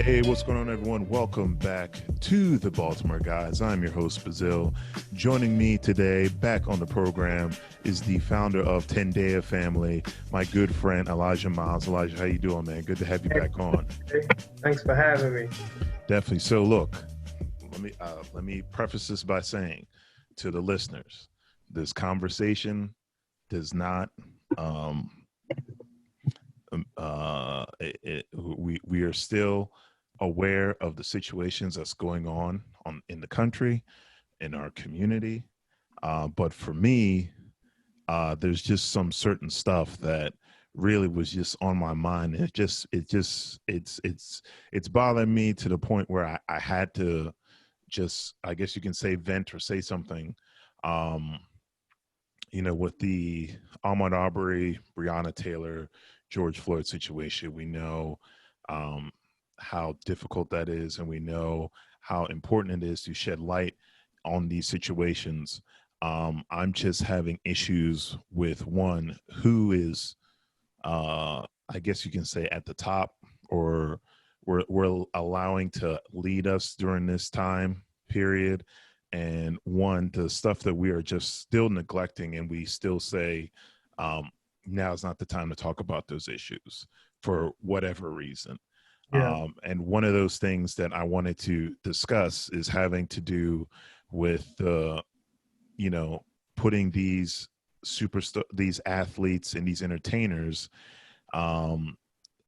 Hey, what's going on, everyone? Welcome back to the Baltimore Guys. I'm your host, Bazil. Joining me today, back on the program, is the founder of Tendea Family, my good friend Elijah Miles. Elijah, how you doing, man? Good to have you back on. Hey, thanks for having me. Definitely. So, look, let me preface this by saying to the listeners, this conversation does not we are still aware of the situations that's going on in the country, in our community. But for me, there's just some certain stuff that really was just on my mind. It's bothering me to the point where I had to just, I guess you can say, vent or say something. Um, with the Ahmaud Arbery, Breonna Taylor, George Floyd situation, we know how difficult that is, and we know how important it is to shed light on these situations. I'm just having issues with one who is, I guess you can say, at the top, or we're allowing to lead us during this time period. And one, the stuff that we are just still neglecting, and we still say, now is not the time to talk about those issues for whatever reason. Yeah. And one of those things that I wanted to discuss is having to do with putting these these athletes and these entertainers, and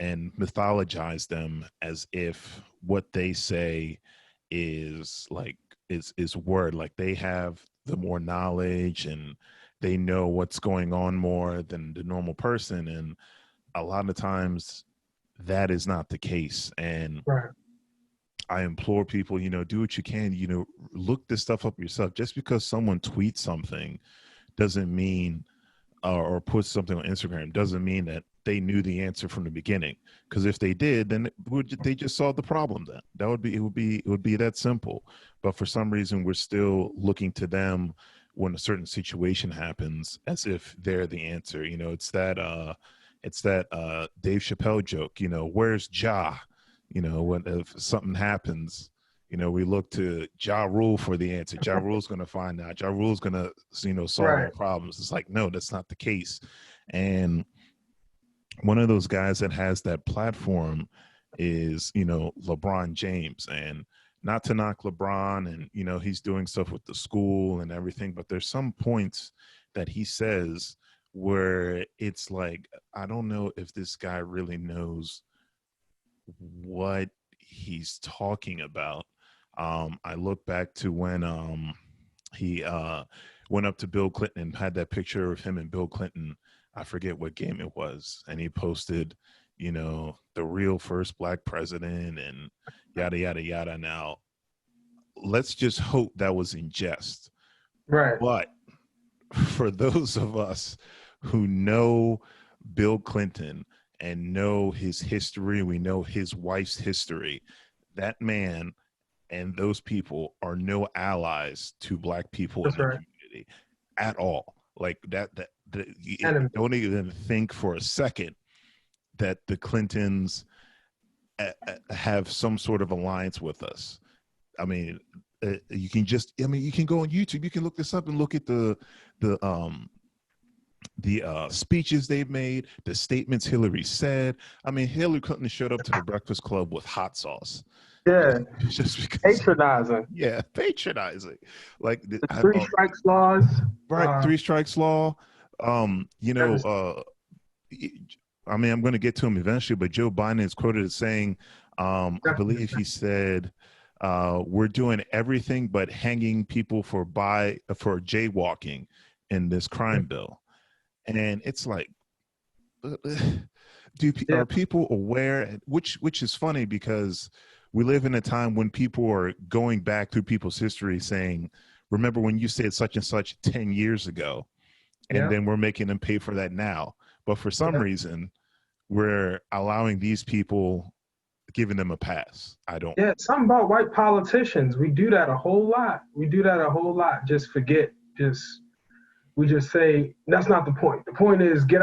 mythologize them as if what they say is like is word, like they have the more knowledge and they know what's going on more than the normal person. And a lot of times that is not the case. And Right. I implore people, do what you can, look this stuff up yourself. Just because someone tweets something doesn't mean, or puts something on Instagram, doesn't mean that they knew the answer from the beginning. Because if they did, then they just solved the problem. Then it would be that simple. But for some reason, we're still looking to them when a certain situation happens as if they're the answer. It's that Dave Chappelle joke. Where's Ja? When if something happens, we look to Ja Rule for the answer. Ja Rule's going to find out. Ja Rule's going to, solve Right. all problems. It's like, no, that's not the case. And one of those guys that has that platform is, LeBron James. And not to knock LeBron, and, he's doing stuff with the school and everything, but there's some points that he says where it's like, I don't know if this guy really knows what he's talking about. I look back to when he went up to Bill Clinton and had that picture of him and Bill Clinton. I forget what game it was, and he posted, the real first black president and yada yada yada. Now, let's just hope that was in jest. Right. But for those of us who know Bill Clinton and know his history, we know his wife's history, that man and those people are no allies to black people in That's the right. community at all. Like Enemy. don't even think for a second that the Clintons have some sort of alliance with us. I mean, you can go on YouTube, you can look this up and look at the speeches they've made, the statements Hillary said. I mean, Hillary Clinton showed up to the Breakfast Club with hot sauce. Yeah. Just because. Patronizing. Yeah, patronizing. Like The three strikes laws. right, three strikes law. Devastating. I mean, I'm going to get to him eventually, but Joe Biden is quoted as saying, I believe he said, we're doing everything but hanging people for jaywalking in this crime bill. And it's like, are people aware? Which is funny, because we live in a time when people are going back through people's history saying, remember when you said such and such 10 years ago, and then we're making them pay for that now. But for some reason, we're allowing these people, giving them a pass. Yeah, something about white politicians. We do that a whole lot. Just forget. We just say that's not the point. The point is get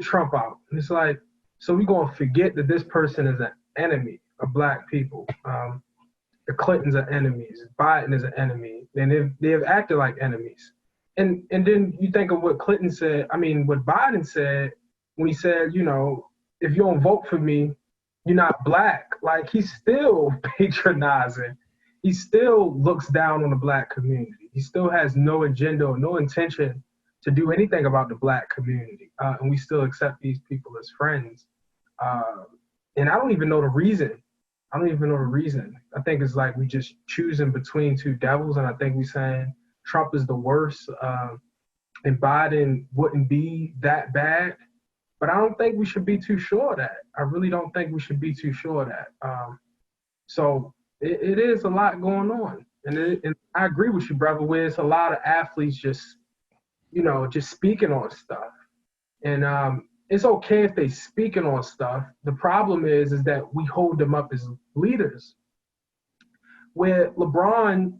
Trump out. It's like, so we're gonna forget that this person is an enemy. of black people. The Clintons are enemies. Biden is an enemy, and they have acted like enemies. And then you think of what Clinton said. I mean, what Biden said when he said, you know, if you don't vote for me, you're not black. Like, he's still patronizing. He still looks down on the black community. He still has no agenda or no intention to do anything about the black community. And we still accept these people as friends. And I don't even know the reason. I don't even know the reason. I think it's like we just choosing between two devils, and I think we're saying Trump is the worst, and Biden wouldn't be that bad. But I don't think we should be too sure of that. I really don't think we should be too sure of that. So it is a lot going on. And I agree with you, brother, where it's a lot of athletes just, you know, just speaking on stuff. And it's okay if they speaking on stuff. The problem is that we hold them up as leaders. Where LeBron,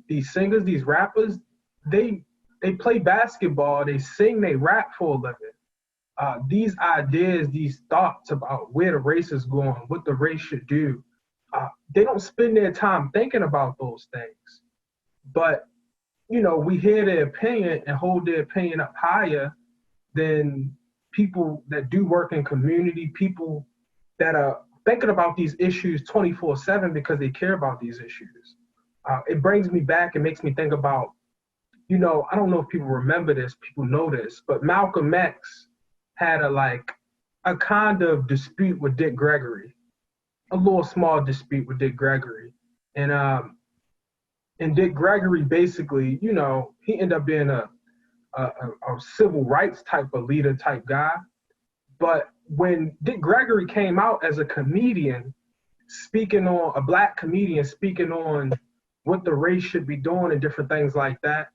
these singers, these rappers, they play basketball, they sing, they rap for a living. These ideas, these thoughts about where the race is going, what the race should do, they don't spend their time thinking about those things. But, you know, we hear their opinion and hold their opinion up higher than people that do work in community, people that are thinking about these issues 24/7 because they care about these issues. It brings me back and makes me think about, you know, I don't know if people remember this, people know this, but Malcolm X had a kind of dispute with Dick Gregory, a little small dispute with Dick Gregory. And Dick Gregory basically, you know, he ended up being a civil rights type of leader type guy. But when Dick Gregory came out as a comedian, speaking on a black comedian, speaking on what the race should be doing and different things like that,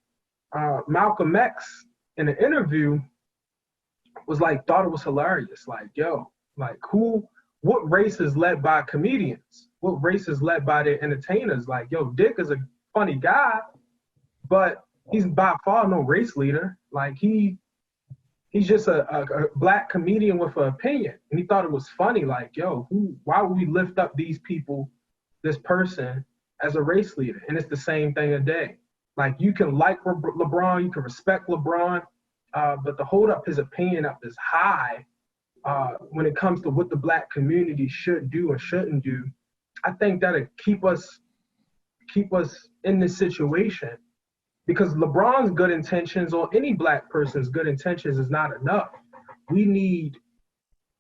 Malcolm X in an interview was like, thought it was hilarious. Like, yo, like what race is led by comedians? What race is led by their entertainers? Like, yo, Dick is a funny guy, but he's by far no race leader. Like, he's just a black comedian with an opinion. And he thought it was funny. Like, yo, why would we lift up these people, this person, as a race leader? And it's the same thing today. Like, you can like LeBron, you can respect LeBron, but to hold up his opinion up as high when it comes to what the black community should do and shouldn't do, I think that'll keep us in this situation. Because LeBron's good intentions or any black person's good intentions is not enough. We need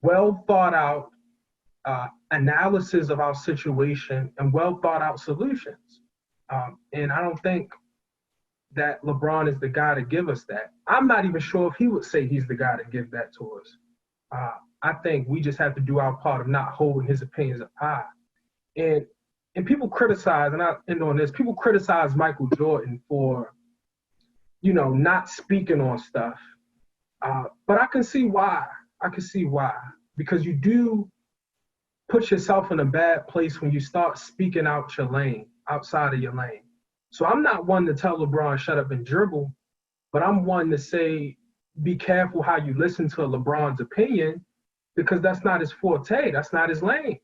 well thought out analysis of our situation and well thought out solutions. And I don't think that LeBron is the guy to give us that. I'm not even sure if he would say he's the guy to give that to us. I think we just have to do our part of not holding his opinions up high. And people criticize, and I end on this, people criticize Michael Jordan for, you know, not speaking on stuff. But I can see why. Because you do put yourself in a bad place when you start speaking out your lane, outside of your lane. So I'm not one to tell LeBron, shut up and dribble, but I'm one to say, be careful how you listen to LeBron's opinion, because that's not his forte. That's not his lane.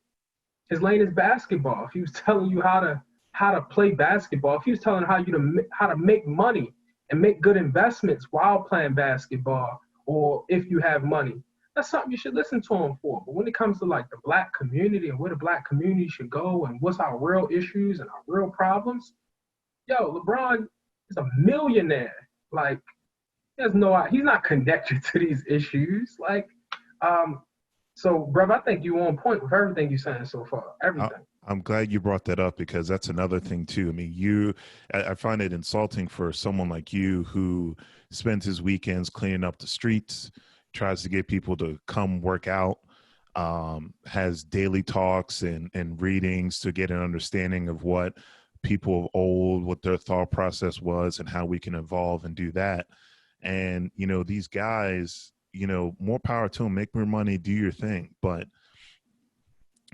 His lane is basketball. If he was telling you how to play basketball, if he was telling you how to make money and make good investments while playing basketball, or if you have money, that's something you should listen to him for. But when it comes to like the black community and where the black community should go and what's our real issues and our real problems, yo, LeBron is a millionaire. Like, he's not connected to these issues. Like, so, brother, I think you on point with everything you're saying so far. Everything. I'm glad you brought that up, because that's another thing too. I mean, I find it insulting for someone like you who spends his weekends cleaning up the streets, tries to get people to come work out, has daily talks and readings to get an understanding of what people of old, what their thought process was and how we can evolve and do that. And, you know, these guys, you know, more power to them, make more money, do your thing. But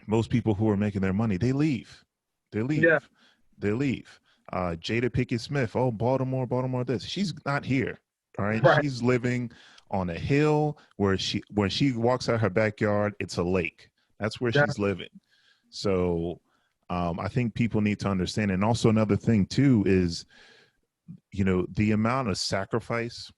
most people who are making their money, they leave. Yeah. They leave. Jada Pinkett Smith, oh, Baltimore this. She's not here. All right. She's living on a hill where she walks out her backyard, it's a lake. That's where That, she's living. So I think people need to understand. And also another thing too is, the amount of sacrifice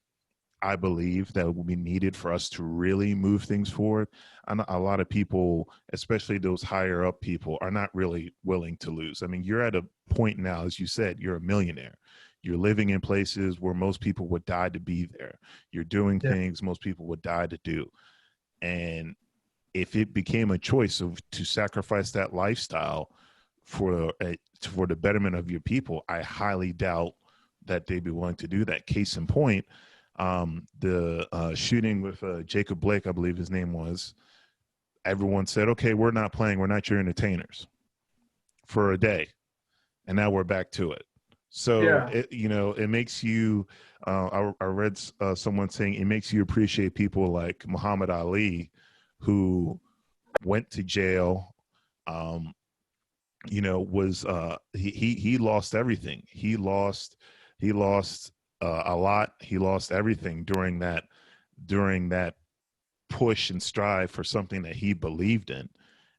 I believe that will be needed for us to really move things forward. And a lot of people, especially those higher up people, are not really willing to lose. I mean, you're at a point now, as you said, you're a millionaire. You're living in places where most people would die to be there. You're doing yeah, things most people would die to do. And if it became a choice to sacrifice that lifestyle for the betterment of your people, I highly doubt that they'd be willing to do that. Case in point, the shooting with Jacob Blake, I believe his name was. Everyone said, "Okay, we're not playing. We're not your entertainers for a day," and now we're back to it. So yeah, it makes you. I read someone saying it makes you appreciate people like Muhammad Ali, who went to jail. Was he lost everything. He lost a lot. He lost everything during that push and strive for something that he believed in.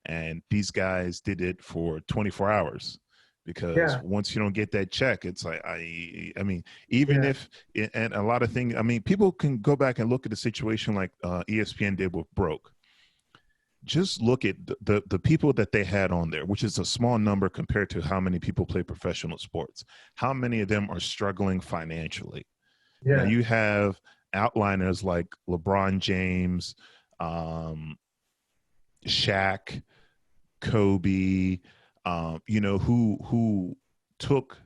And these guys did it for 24 hours, because yeah, once you don't get that check, it's like, I mean, even yeah, if, and a lot of things, I mean, people can go back and look at the situation like ESPN did with Broke. Just look at the people that they had on there, which is a small number compared to how many people play professional sports. How many of them are struggling financially? Now yeah, you have outliners like LeBron James, Shaq, Kobe, who took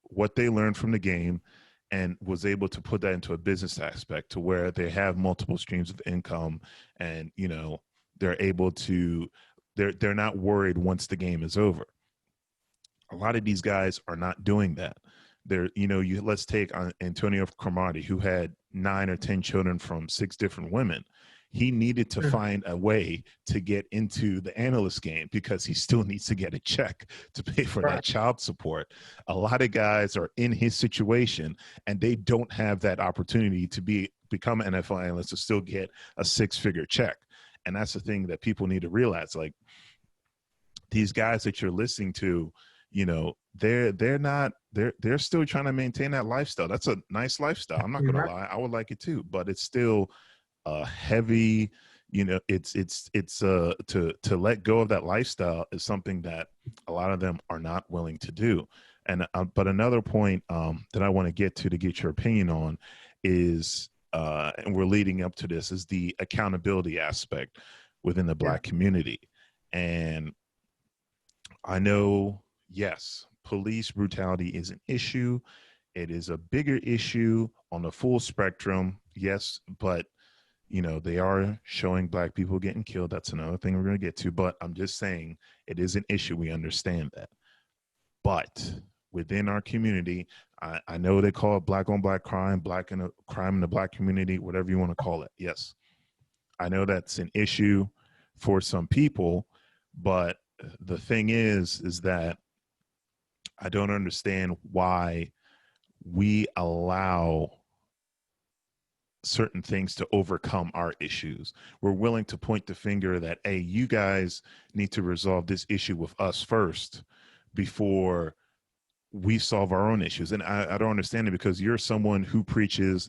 what they learned from the game and was able to put that into a business aspect to where they have multiple streams of income, and they're able to they're not worried once the game is over. A lot of these guys are not doing that. Let's take Antonio Cromartie, who had 9 or 10 children from 6 different women. He needed to mm, find a way to get into the analyst game because he still needs to get a check to pay for that right, child support. A lot of guys are in his situation and they don't have that opportunity to become an NFL analyst to still get a 6-figure check. And that's the thing that people need to realize. Like, these guys that you're listening to, they're still trying to maintain that lifestyle. That's a nice lifestyle. I'm not you're gonna right, lie, I would like it too, but it's still heavy. To let go of that lifestyle is something that a lot of them are not willing to do. And but another point that I want to get your opinion on is, and we're leading up to this, is the accountability aspect within the yeah, Black community. And I know, yes, police brutality is an issue. It is a bigger issue on the full spectrum, yes, but they are showing Black people getting killed. That's another thing we're going to get to, but I'm just saying it is an issue. We understand that. But within our community, I know they call it Black on Black crime, crime in the Black community, whatever you want to call it. Yes, I know that's an issue for some people, but the thing is that I don't understand why we allow certain things to overcome our issues. We're willing to point the finger that, hey, you guys need to resolve this issue with us first before we solve our own issues. And I don't understand it, because you're someone who preaches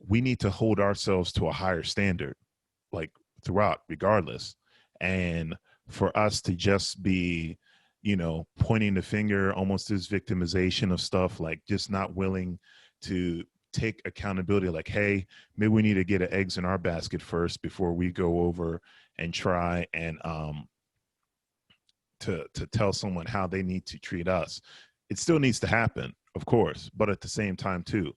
we need to hold ourselves to a higher standard, like throughout, regardless. And for us to just be, pointing the finger, almost this victimization of stuff, like just not willing to take accountability, like, hey, maybe we need to get eggs in our basket first before we go over and try and to tell someone how they need to treat us. It still needs to happen, of course, but at the same time too,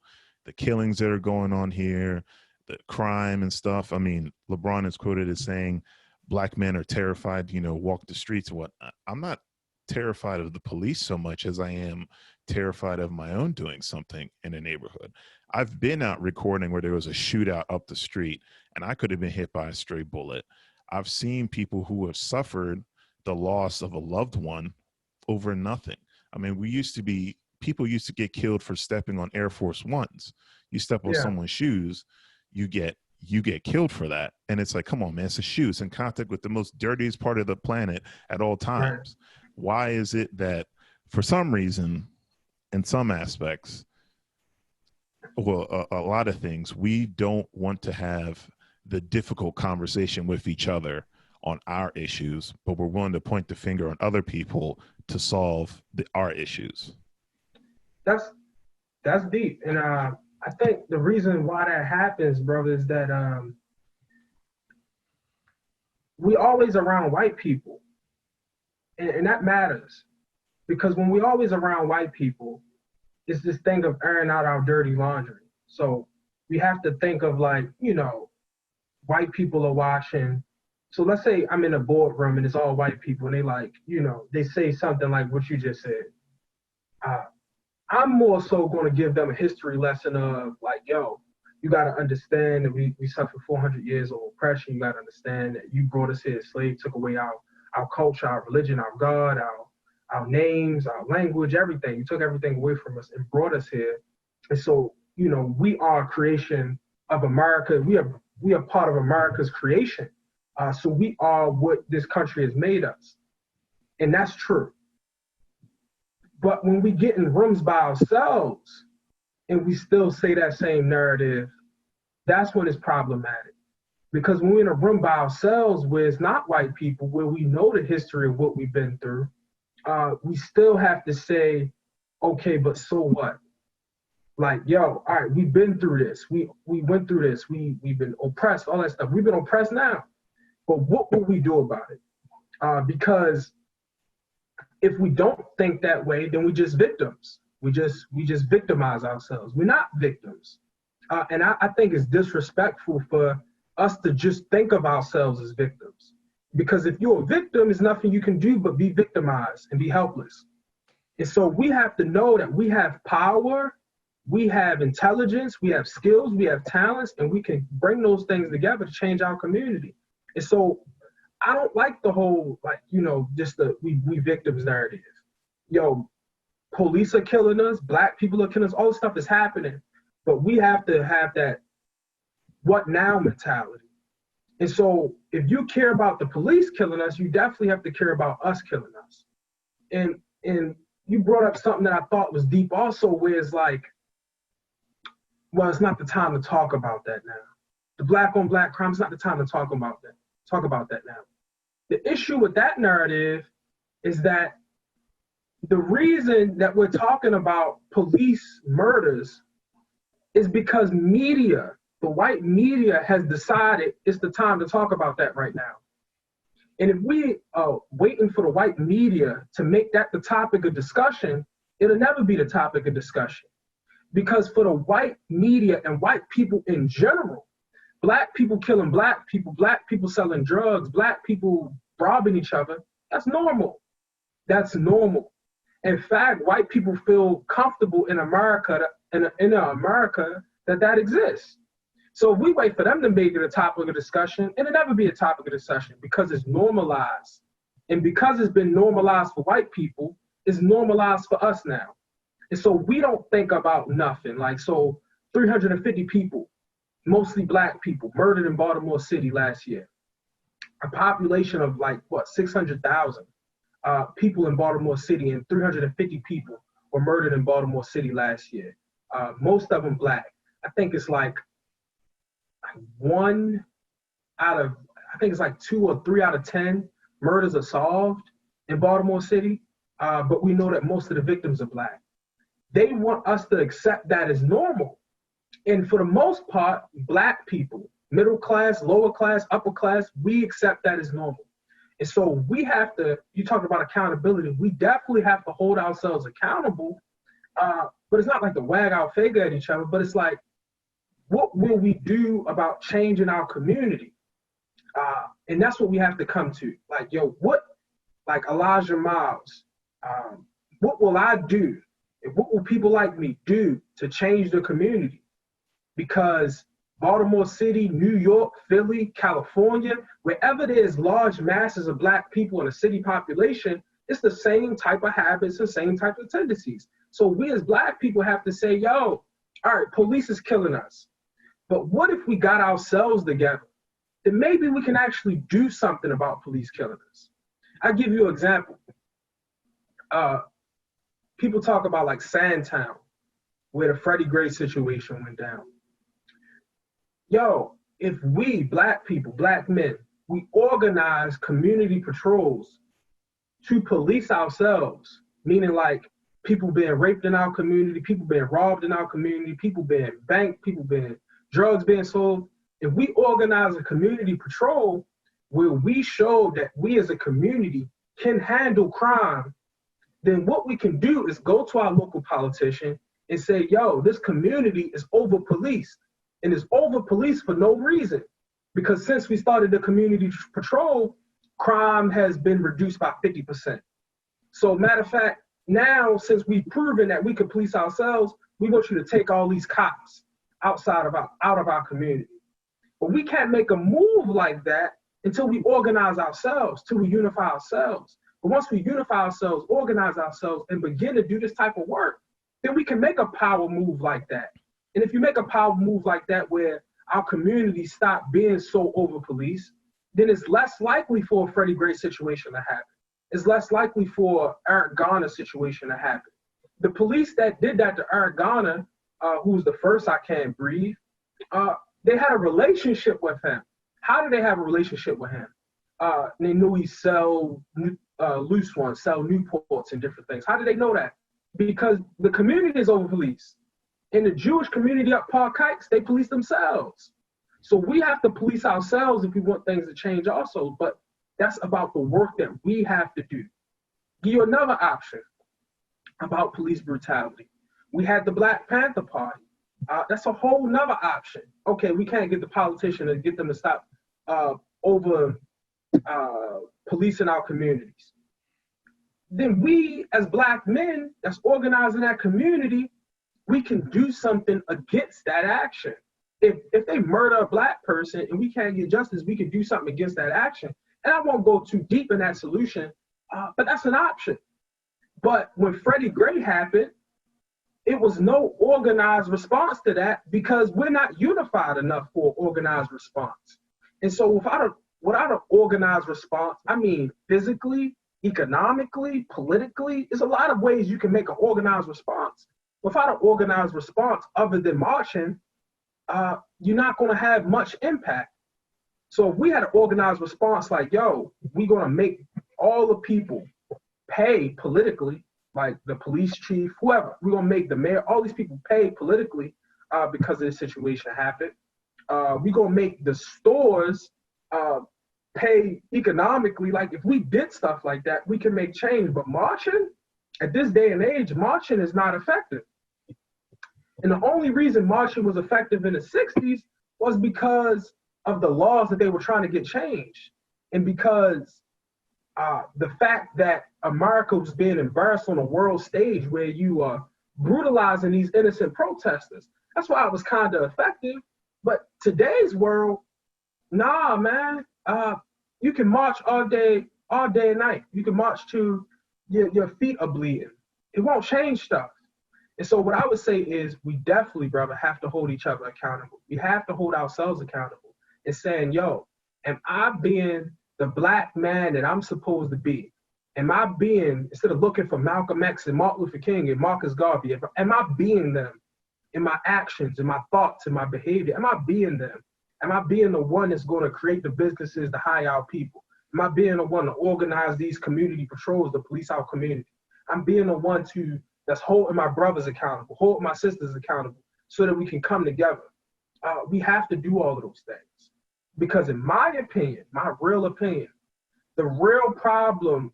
the killings that are going on here, the crime and stuff. I mean, LeBron is quoted as saying, "Black men are terrified, walk the streets." What? I'm not terrified of the police so much as I am terrified of my own doing something in a neighborhood. I've been out recording where there was a shootout up the street and I could have been hit by a stray bullet. I've seen people who have suffered the loss of a loved one over nothing. I mean, people used to get killed for stepping on Air Force Ones. You step on yeah, someone's shoes, you get you get killed for that. And it's like, come on, man, it's a shoe. It's in contact with the most dirtiest part of the planet at all times. Right. Why is it that for some reason, in some aspects, well, a lot of things, we don't want to have the difficult conversation with each other on our issues, but we're willing to point the finger on other people to solve our issues? That's deep. And I think the reason why that happens, brother, is that we always around white people. And that matters. Because when we always around white people, it's this thing of airing out our dirty laundry. So we have to think of like, white people are watching. So let's say I'm in a boardroom and it's all white people and they like, they say something like what you just said. I'm more so going to give them a history lesson of like, yo, you got to understand that we suffered 400 years of oppression. You got to understand that you brought us here as slaves, took away our culture, our religion, our God, our names, our language, everything. You took everything away from us and brought us here. And so, we are a creation of America. We are part of America's creation. So we are what this country has made us. And that's true. But when we get in rooms by ourselves and we still say that same narrative, that's when it's problematic. Because when we're in a room by ourselves where it's not white people, where we know the history of what we've been through, we still have to say, okay, but so what? Like, yo, all right, we've been through this. We went through this. We've been oppressed, all that stuff. We've been oppressed now. But what will we do about it? Because if we don't think that way, then we're just victims. We just victimize ourselves. We're not victims. And I think it's disrespectful for us to just think of ourselves as victims. Because if you're a victim, there's nothing you can do but be victimized and be helpless. And so we have to know that we have power, we have intelligence, we have skills, we have talents, and we can bring those things together to change our community. And so I don't like the whole, just the we victims narrative. Police are killing us, black people are killing us, all this stuff is happening. But we have to have that what now mentality. And so if you care about the police killing us, you definitely have to care about us killing us. And you brought up something that I thought was deep also, where it's like, well, it's not the time to talk about that now. The black on black crime is not the time to talk about that now. The issue with that narrative is that the reason that we're talking about police murders is because media, the white media, has decided it's the time to talk about that right now. And if we are waiting for the white media to make that the topic of discussion, it'll never be the topic of discussion. Because for the white media and white people in general, black people killing black people selling drugs, black people robbing each other, that's normal. That's normal. In fact, white people feel comfortable in America, that exists. So if we wait for them to make it a topic of discussion, it'll never be a topic of discussion because it's normalized. And because it's been normalized for white people, it's normalized for us now. And so we don't think about nothing. Like, so 350 people, mostly black people, murdered in Baltimore City last year. A population of 600,000 people in Baltimore City, and 350 people were murdered in Baltimore City last year. Most of them black. I think it's like 2 or 3 out of 10 murders are solved in Baltimore City, but we know that most of the victims are black. They want us to accept that as normal. And for the most part, black people, middle class, lower class, upper class, we accept that as normal. And so we have to, you talk about accountability, we definitely have to hold ourselves accountable, but it's not like to wag our finger at each other, but it's like, what will we do about changing our community? And that's what we have to come to. Like, like Elijah Miles, what will I do? And what will people like me do to change the community? Because Baltimore City, New York, Philly, California, wherever there's large masses of black people in a city population, it's the same type of habits and same type of tendencies. So we as black people have to say, all right, police is killing us. But what if we got ourselves together? Then maybe we can actually do something about police killing us. I'll give you an example. People talk about like Sandtown, where the Freddie Gray situation went down. Yo, if we, black people, black men, we organize community patrols to police ourselves, meaning like people being raped in our community, people being robbed in our community, people being banked, people being drugs being sold. If we organize a community patrol where we show that we as a community can handle crime, then what we can do is go to our local politician and say, yo, this community is over policed, and it's over policed for no reason. Because since we started the community patrol, crime has been reduced by 50%. So matter of fact, now since we've proven that we can police ourselves, we want you to take all these cops out of our community. But we can't make a move like that until we organize ourselves, till we unify ourselves. But once we unify ourselves, organize ourselves, and begin to do this type of work, then we can make a power move like that. And if you make a power move like that where our community stop being so over-policed, then it's less likely for a Freddie Gray situation to happen. It's less likely for Eric Garner's situation to happen. The police that did that to Eric Garner, who was the first I Can't Breathe, they had a relationship with him. How did they have a relationship with him? They knew he sell loose ones, sell Newports and different things. How did they know that? Because the community is over-policed. In the Jewish community up Park Heights, they police themselves. So we have to police ourselves if we want things to change also, but that's about the work that we have to do. Give you another option about police brutality. We had the Black Panther Party. That's a whole nother option. Okay, we can't get the politician and get them to stop over policing our communities. Then we, as Black men that's organizing that community, we can do something against that action. If they murder a Black person and we can't get justice, we can do something against that action. And I won't go too deep in that solution, but that's an option. But when Freddie Gray happened, it was no organized response to that because we're not unified enough for an organized response. And so without an organized response, I mean physically, economically, politically, there's a lot of ways you can make an organized response. Without an organized response other than marching, you're not going to have much impact. So if we had an organized response like, yo, we're going to make all the people pay politically, like the police chief, whoever, we're going to make the mayor, all these people pay politically because of this situation happened. We're going to make the stores pay economically. Like if we did stuff like that, we can make change. But marching, at this day and age, marching is not effective. And the only reason marching was effective in the 60s was because of the laws that they were trying to get changed. And because the fact that America was being embarrassed on a world stage where you are brutalizing these innocent protesters. That's why it was kind of effective. But today's world, nah, man, you can march all day and night. You can march to your feet are bleeding. It won't change stuff. And so what I would say is we definitely, brother, have to hold each other accountable. We have to hold ourselves accountable and saying, yo, am I being the Black man that I'm supposed to be? Am I being, instead of looking for Malcolm X and Martin Luther King and Marcus Garvey, am I being them in my actions, in my thoughts, in my behavior? Am I being them? Am I being the one that's going to create the businesses to hire our people? Am I being the one to organize these community patrols to police our community? I'm being the one that's holding my brothers accountable, holding my sisters accountable so that we can come together. We have to do all of those things. Because in my opinion, my real opinion, the real problem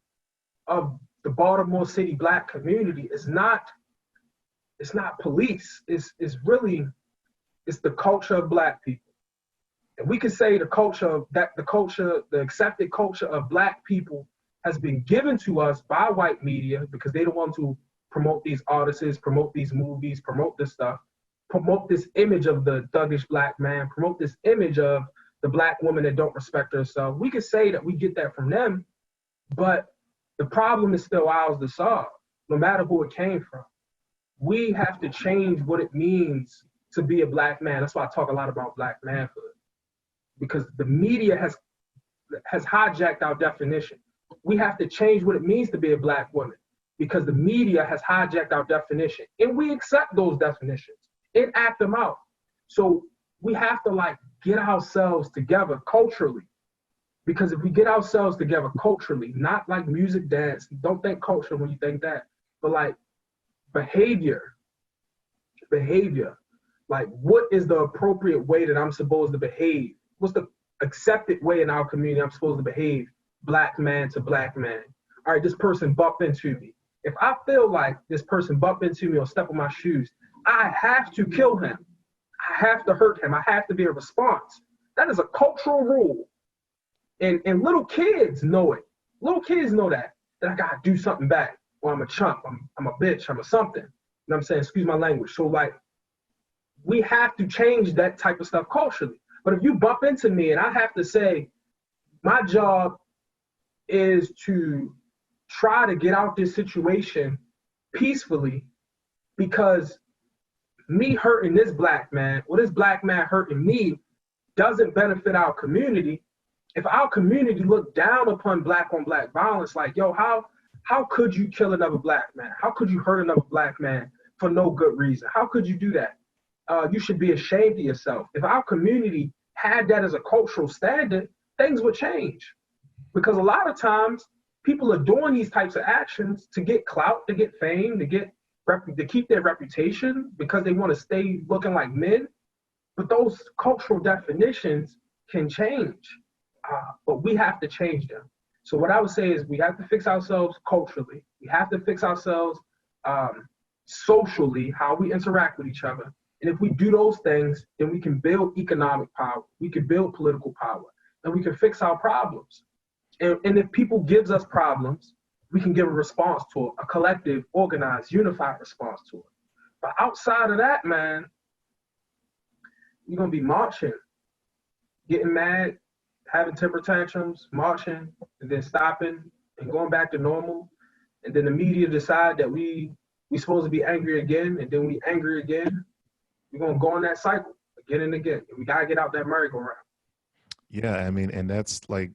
of the Baltimore City Black community is not police. It's the culture of Black people. And we could say the accepted culture of Black people has been given to us by white media because they don't want to promote these artists, promote these movies, promote this stuff, promote this image of the thuggish Black man, promote this image of the Black woman that don't respect herself. We could say that we get that from them, but the problem is still ours to solve, no matter who it came from. We have to change what it means to be a black man. That's why I talk a lot about black manhood, because the media has hijacked our definition. We have to change what it means to be a black woman, because the media has hijacked our definition, and we accept those definitions and act them out. So we have to like get ourselves together culturally, because if we get ourselves together culturally, not like music, dance, don't think culture when you think that, but like behavior, like what is the appropriate way that I'm supposed to behave? What's the accepted way in our community I'm supposed to behave, black man to black man? All right, this person bumped into me. If I feel like this person bumped into me or step on my shoes, I have to kill him. I have to hurt him. I have to be a response. That is a cultural rule. And little kids know it. Little kids know that I gotta do something back, or I'm a chump, I'm a bitch, I'm a something. You know what I'm saying? Excuse my language. So like, we have to change that type of stuff culturally. But if you bump into me and I have to say, my job is to try to get out this situation peacefully, because me hurting this black man, or this black man hurting me, doesn't benefit our community. If our community look down upon black on black violence, like, yo, how could you kill another black man? How could you hurt another black man for no good reason? How could you do that? You should be ashamed of yourself. If our community had that as a cultural standard, things would change. Because a lot of times people are doing these types of actions to get clout, to get fame, to keep their reputation, because they want to stay looking like men. But those cultural definitions can change, but we have to change them. So what I would say is we have to fix ourselves culturally. We have to fix ourselves socially, how we interact with each other. And if we do those things, then we can build economic power, we can build political power, and we can fix our problems. And if people gives us problems, we can give a response to it, a collective, organized, unified response to it. But outside of that, man, you're gonna be marching, getting mad, having temper tantrums, marching, and then stopping and going back to normal. And then the media decide that we supposed to be angry again, and then we angry again. We're gonna go in that cycle again and again. And we gotta get out that merry-go-round. Yeah, I mean, and that's like,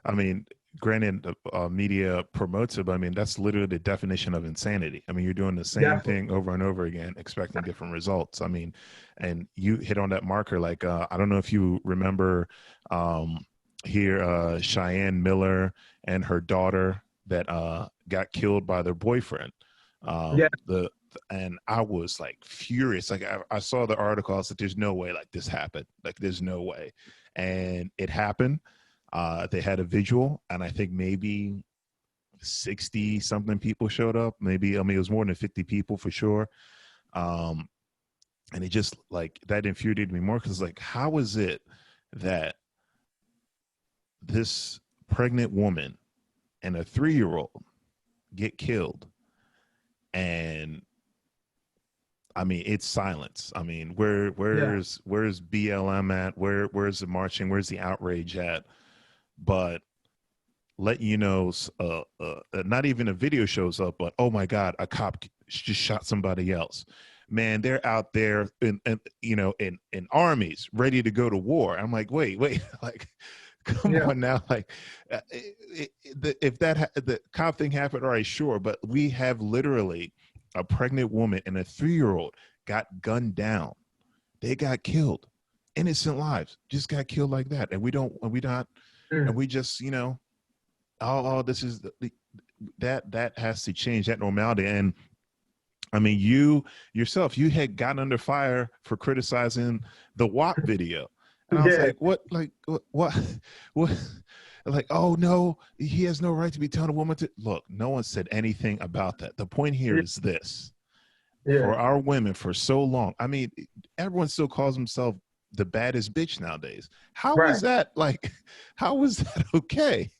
I mean, granted, media promotes it, but I mean, that's literally the definition of insanity. I mean, you're doing the same thing over and over again, expecting different results. I mean, and you hit on that marker. Like, I don't know if you remember Cheyenne Miller and her daughter that got killed by their boyfriend. And I was like furious. Like I saw the article. I said, "There's no way like this happened. Like there's no way," and it happened. They had a visual, and I think maybe 60 something people showed up. Maybe, I mean, it was more than 50 people for sure. And it just like that infuriated me more, because like, how is it that this pregnant woman and a 3-year-old get killed? And I mean, it's silence. I mean, where's BLM at? Where's the marching? Where's the outrage at? But let you know, not even a video shows up, but oh my God, a cop just shot somebody else. Man, they're out there in armies ready to go to war. I'm like, wait, like, come on now. Like, if the cop thing happened, all right, sure. But we have literally a pregnant woman and a 3-year-old got gunned down. They got killed. Innocent lives just got killed like that. And we just, this is that has to change, that normality. And I mean, you yourself, you had gotten under fire for criticizing the WAP video. And I was like, what? Like, oh no, he has no right to be telling a woman to look. No one said anything about that. The point here is this: for our women, for so long, I mean, everyone still calls himself the baddest bitch nowadays. How is that like? How is that okay?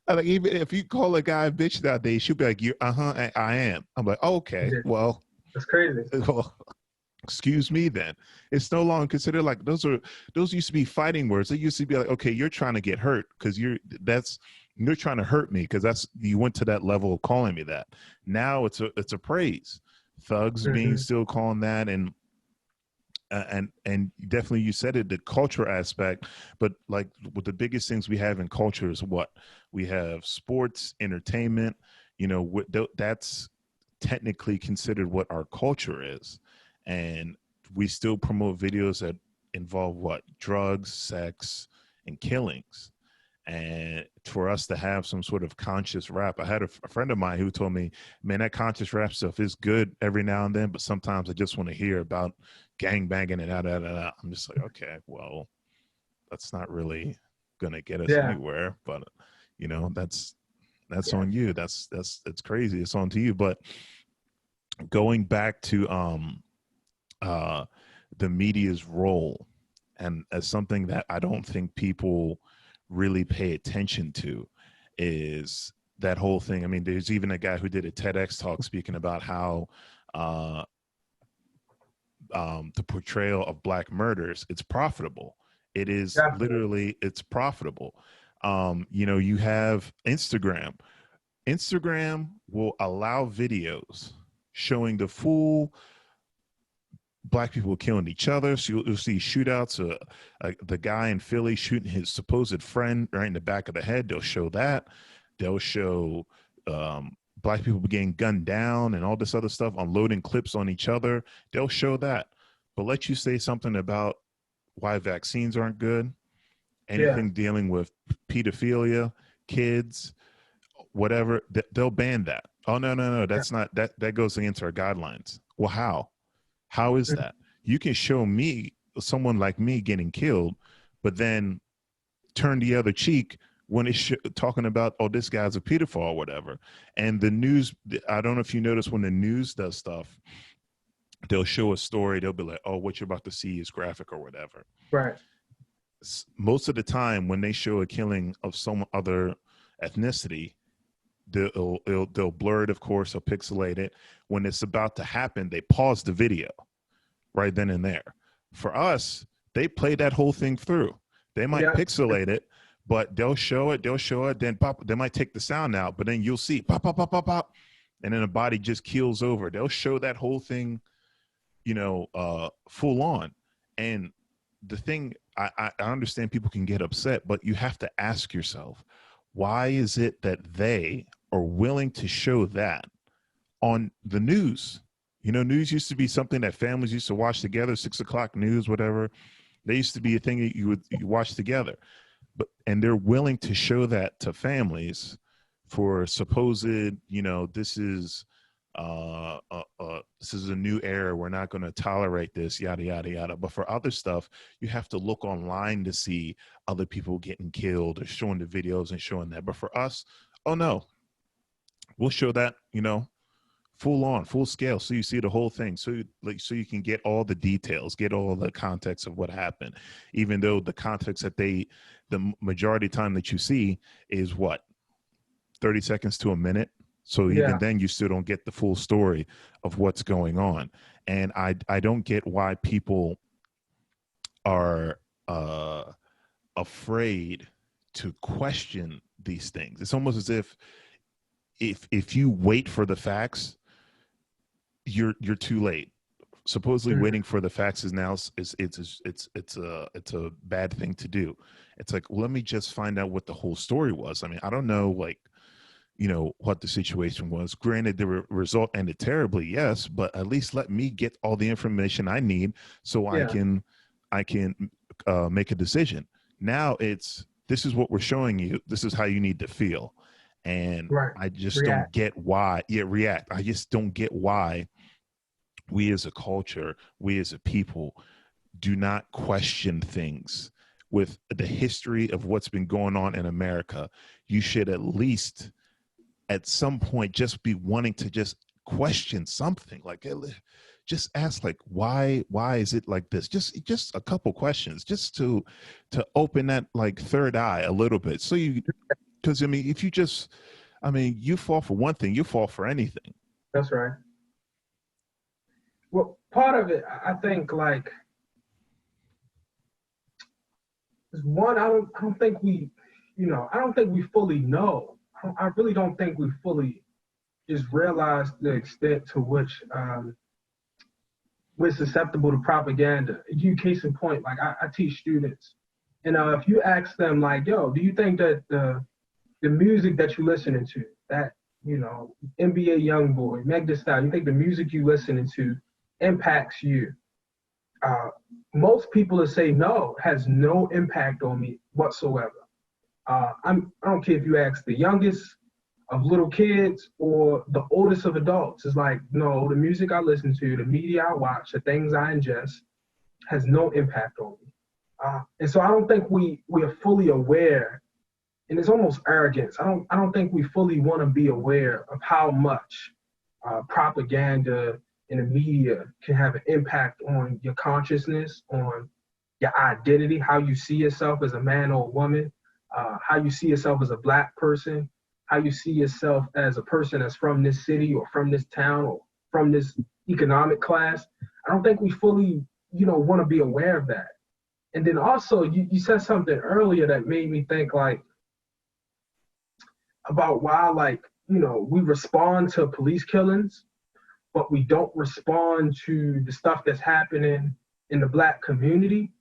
Like, even if you call a guy a bitch nowadays, she'll be like, "You, I am." I'm like, okay, well, that's crazy. Well, excuse me, then it's no longer considered like those used to be fighting words. They used to be like, okay, you're trying to get hurt because you're trying to hurt me because you went to that level of calling me that. Now it's a praise. Thugs being still calling that, and and definitely you said it, the culture aspect, but like what the biggest things we have in culture is what we have: sports, entertainment, that's technically considered what our culture is. And we still promote videos that involve what? Drugs, sex, and killings. And for us to have some sort of conscious rap, I had a friend of mine who told me, man, that conscious rap stuff is good every now and then, but sometimes I just want to hear about gang banging and da. I'm just like, okay, well, that's not really gonna get us Yeah. anywhere. But that's Yeah. on you. That's crazy. It's on to you. But going back to uh the media's role, and as something that I don't think people really pay attention to, is that whole thing. I mean, there's even a guy who did a TEDx talk speaking about how uh the portrayal of black murders, it's profitable. It is Definitely. literally, it's profitable. You have Instagram will allow videos showing the full black people killing each other. So you'll see shootouts. The guy in Philly shooting his supposed friend right in the back of the head. They'll show that. They'll show black people getting gunned down and all this other stuff, unloading clips on each other. They'll show that. But let you say something about why vaccines aren't good, Yeah. anything dealing with pedophilia, kids, whatever, they'll ban that. Oh, no, Yeah. that's not, that goes against our guidelines. Well, how is that? You can show me someone like me getting killed, but then turn the other cheek when it's talking about, oh, this guy's a pedophile or whatever. And the news, I don't know if you notice when the news does stuff, they'll show a story, they'll be like, oh, what you're about to see is graphic or whatever. Right. Most of the time when they show a killing of some other ethnicity, they'll blur it, of course, or pixelate it. When it's about to happen, they pause the video right then and there. For us, they play that whole thing through. They might Yeah. pixelate it, but they'll show it, then pop, they might take the sound out, but then you'll see pop, pop, pop, pop, pop, and then the body just keels over. They'll show that whole thing, full on. And the thing, I understand people can get upset, but you have to ask yourself, why is it that they are willing to show that on the news? News used to be something that families used to watch together, 6 o'clock news, whatever. They used to be a thing that you watch together. And they're willing to show that to families for supposed, this is this is a new era. We're not going to tolerate this, yada, yada, yada. But for other stuff, you have to look online to see other people getting killed or showing the videos and showing that. But for us, oh no, we'll show that, full on, full scale, so you see the whole thing, so you can get all the details, get all the context of what happened, even though the context that the majority of time that you see is what, 30 seconds to a minute. So even then you still don't get the full story of what's going on. And I don't get why people are afraid to question these things. It's almost as if you wait for the facts, you're too late. Supposedly waiting for the facts is now it's a bad thing to do. It's like, well, let me just find out what the whole story was. I mean, I don't know, what the situation was. Granted, the result ended terribly, yes, but at least let me get all the information I need so I can make a decision. Now this is what we're showing you. This is how you need to feel. And I just don't get why. Yeah, react. I just don't get why we as a culture, we as a people, do not question things. With the history of what's been going on in America, you should at least at some point just be wanting to just question something. Like, just ask, like, why is it like this? Just a couple questions, just to open that like third eye a little bit. So because I mean, if you just, I mean, you fall for one thing, you fall for anything. That's right. Well, part of it, I think, like, is one, I don't think we, I don't think we fully know. I really don't think we fully just realize the extent to which we're susceptible to propaganda. You case in point, like I teach students, and if you ask them like, yo, do you think that the music that you listening to, that, you know, NBA YoungBoy, Meg Thee Stallion, you think the music you listening to impacts you? Most people will say no, has no impact on me whatsoever. I don't care if you ask the youngest of little kids or the oldest of adults. It's like, no, the music I listen to, the media I watch, the things I ingest has no impact on me. And so I don't think we are fully aware, and it's almost arrogance. I don't think we fully want to be aware of how much propaganda in the media can have an impact on your consciousness, on your identity, how you see yourself as a man or a woman, how you see yourself as a Black person, how you see yourself as a person that's from this city or from this town or from this economic class. I don't think we fully, you know, want to be aware of that. And then also you said something earlier that made me think like about why, like, you know, we respond to police killings, but we don't respond to the stuff that's happening in the Black community.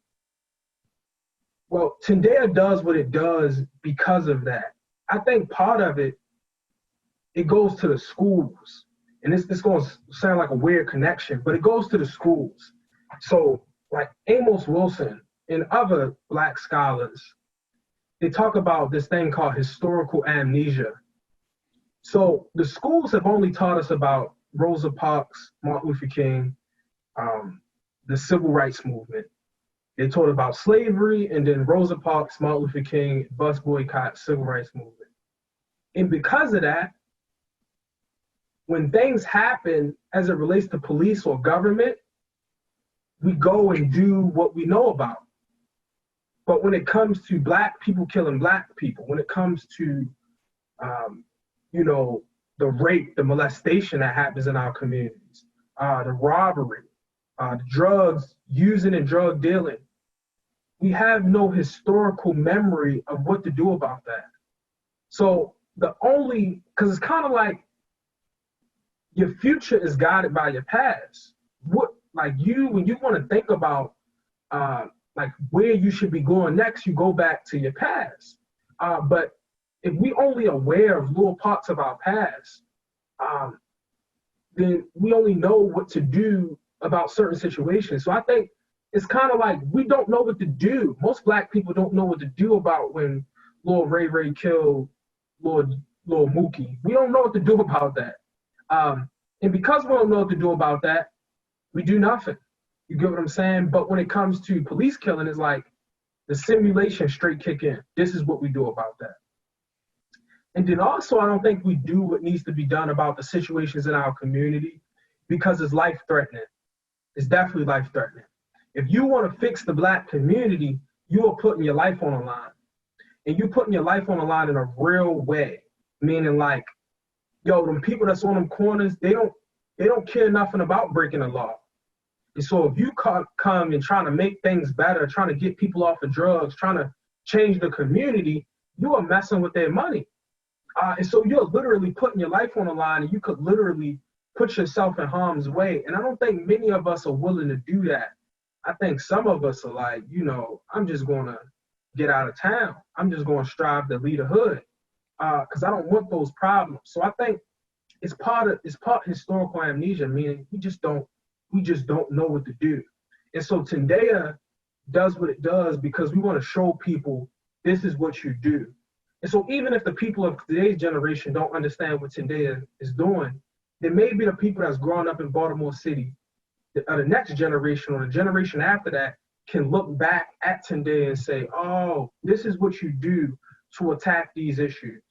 Well, Tendea does what it does because of that. I think part of it goes to the schools. And this going to sound like a weird connection, but it goes to the schools. So like Amos Wilson and other Black scholars, they talk about this thing called historical amnesia. So the schools have only taught us about Rosa Parks, Martin Luther King, the civil rights movement. They taught about slavery, and then Rosa Parks, Martin Luther King, bus boycott, civil rights movement. And because of that, when things happen as it relates to police or government, we go and do what we know about. But when it comes to Black people killing Black people, when it comes to, you know, the rape, the molestation that happens in our communities, the robbery, the drugs, using and drug dealing, we have no historical memory of what to do about that. So because it's kind of like your future is guided by your past. When you want to think about like where you should be going next, you go back to your past. But if we only aware of little parts of our past, then we only know what to do about certain situations. So I think it's kind of like we don't know what to do. Most Black people don't know what to do about when Lil Ray Ray killed Lil Mookie. We don't know what to do about that. And because we don't know what to do about that, we do nothing. You get what I'm saying? But when it comes to police killing, it's like the simulation straight kick in. This is what we do about that. And then also, I don't think we do what needs to be done about the situations in our community because it's life-threatening. It's definitely life-threatening. If you want to fix the Black community, you are putting your life on the line. And you're putting your life on the line in a real way, meaning like, yo, them people that's on them corners, they don't care nothing about breaking the law. And so if you come and trying to make things better, trying to get people off of drugs, trying to change the community, you are messing with their money. And so you're literally putting your life on the line, and you could literally put yourself in harm's way. And I don't think many of us are willing to do that. I think some of us are like, you know, I'm just going to get out of town. I'm just going to strive to lead a hood because I don't want those problems. So I think it's part historical amnesia, meaning we just don't know what to do. And so Tendea does what it does because we want to show people this is what you do. And so even if the people of today's generation don't understand what Tendea is doing, then maybe the people that's growing up in Baltimore City, the next generation or the generation after that, can look back at Tendea and say, oh, this is what you do to attack these issues.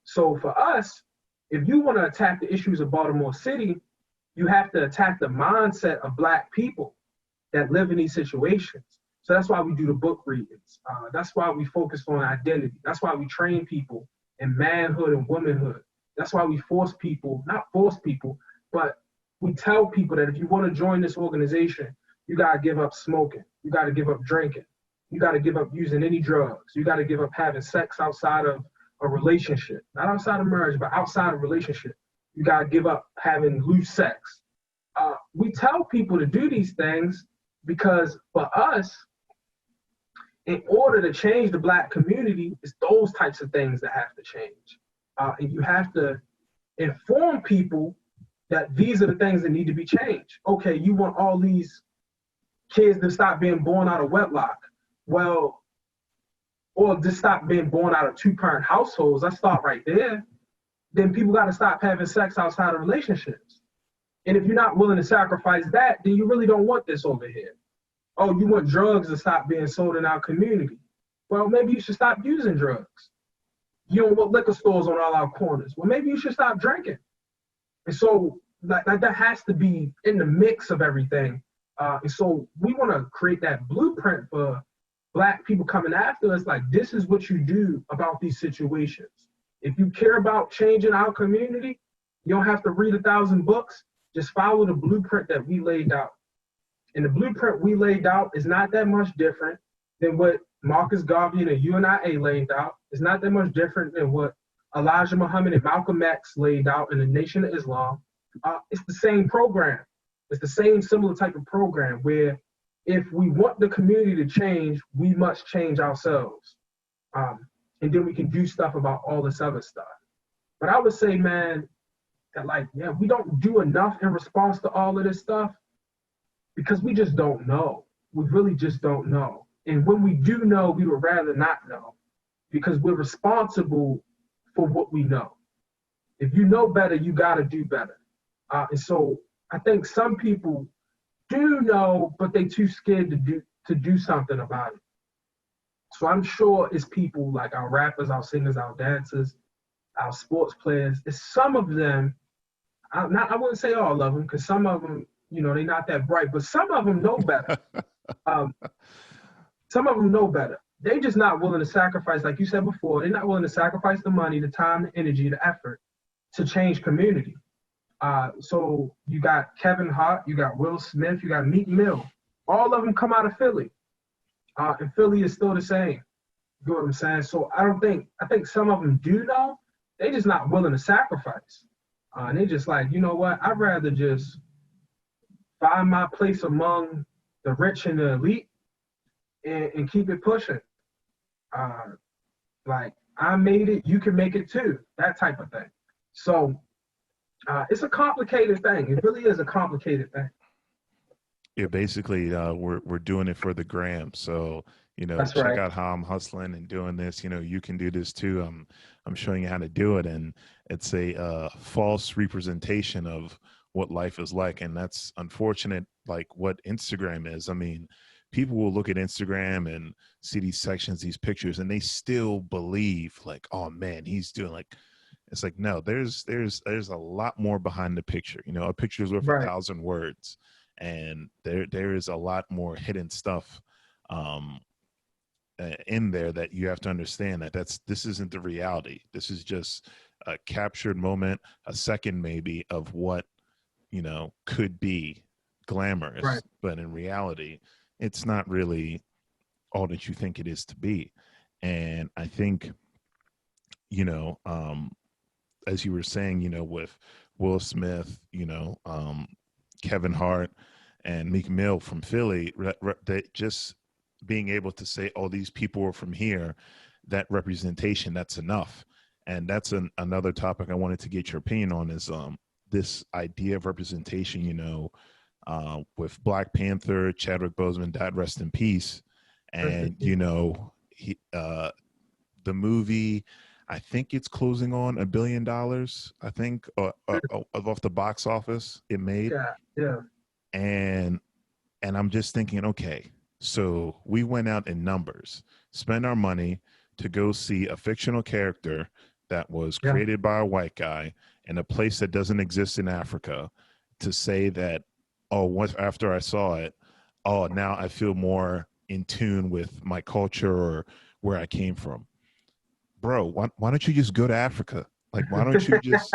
So for us, if you want to attack the issues of Baltimore City, you have to attack the mindset of Black people that live in these situations. So that's why we do the book readings. That's why we focus on identity. That's why we train people in manhood and womanhood. That's why we not force people, but we tell people that if you want to join this organization, you got to give up smoking. You got to give up drinking. You got to give up using any drugs. You got to give up having sex outside of a relationship, not outside of marriage, but outside of relationship. You got to give up having loose sex. We tell people to do these things because for us, in order to change the Black community, it's those types of things that have to change. And you have to inform people that these are the things that need to be changed. Okay, you want all these kids to stop being born out of wedlock. Well, or to stop being born out of two-parent households. Let's start right there. Then people got to stop having sex outside of relationships. And if you're not willing to sacrifice that, then you really don't want this over here. Oh, you want drugs to stop being sold in our community. Well, maybe you should stop using drugs. You don't want liquor stores on all our corners. Well, maybe you should stop drinking. And so that has to be in the mix of everything. And so we want to create that blueprint for Black people coming after us. Like, this is what you do about these situations. If you care about changing our community, you don't have to read 1,000 books. Just follow the blueprint that we laid out. And the blueprint we laid out is not that much different than what Marcus Garvey and the UNIA laid out. It's not that much different than what Elijah Muhammad and Malcolm X laid out in the Nation of Islam. It's the same program. It's the same similar type of program where if we want the community to change, we must change ourselves. And then we can do stuff about all this other stuff. But I would say, man, that we don't do enough in response to all of this stuff because we just don't know. We really just don't know. And when we do know, we would rather not know because we're responsible for what we know. If you know better, you got to do better. And so I think some people do know, but they too scared to do something about it. So I'm sure it's people like our rappers, our singers, our dancers, our sports players. It's some of them. I wouldn't say all of them because some of them, they're not that bright, but some of them know better. Some of them know better. They're just not willing to sacrifice, like you said before, they're not willing to sacrifice the money, the time, the energy, the effort to change community. So you got Kevin Hart, you got Will Smith, you got Meek Mill. All of them come out of Philly. And Philly is still the same. You know what I'm saying? So I think some of them do know. They just not willing to sacrifice. And they just like, you know what? I'd rather just find my place among the rich and the elite and keep it pushing. Like, I made it, you can make it too. That type of thing. So it's a complicated thing. It really is a complicated thing. Yeah, basically, we're doing it for the gram. So, That's check right. out how I'm hustling and doing this. You can do this too. I'm showing you how to do it, and it's a false representation of what life is like, and that's unfortunate. Like what Instagram is. I mean, people will look at Instagram and see these sections, these pictures, and they still believe like, oh man, he's doing like. It's like no, there's a lot more behind the picture. A picture is worth Right. 1,000 words. And there is a lot more hidden stuff in there that you have to understand this isn't the reality. This is just a captured moment, a second maybe of what could be glamorous, Right. but in reality, it's not really all that you think it is to be. And I think as you were saying, with Will Smith, Kevin Hart and Meek Mill from Philly, that just being able to say, oh, these people are from here, that representation, that's enough. And that's another topic I wanted to get your opinion on is this idea of representation, with Black Panther, Chadwick Boseman died, rest in peace. And, he, the movie, I think it's closing on $1 billion. I think off the box office it made. Yeah. And I'm just thinking, okay, so we went out in numbers, spend our money to go see a fictional character that was created by a white guy in a place that doesn't exist in Africa, to say that, after I saw it, now I feel more in tune with my culture or where I came from. Bro, why don't you just go to Africa? Like, why don't you just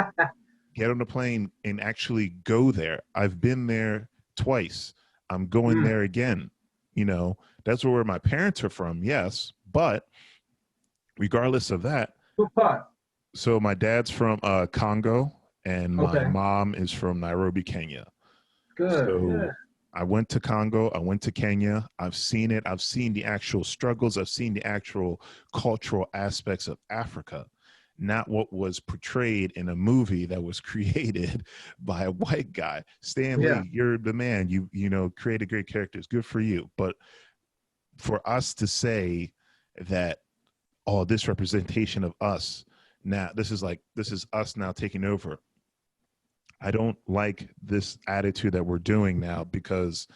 get on a plane and actually go there? I've been there twice. I'm going there again. That's where my parents are from, yes. But regardless of that, What part? so my dad's from Congo and my Okay. mom is from Nairobi, Kenya. Good. Yeah. So I went to Congo, I went to Kenya. I've seen it. I've seen the actual struggles. I've seen the actual cultural aspects of Africa, not what was portrayed in a movie that was created by a white guy. Stan Yeah. Lee, you're the man. You know, created great characters. Good for you. But for us to say that, oh, this representation of us now, this is us now taking over. I don't like this attitude that we're doing now because,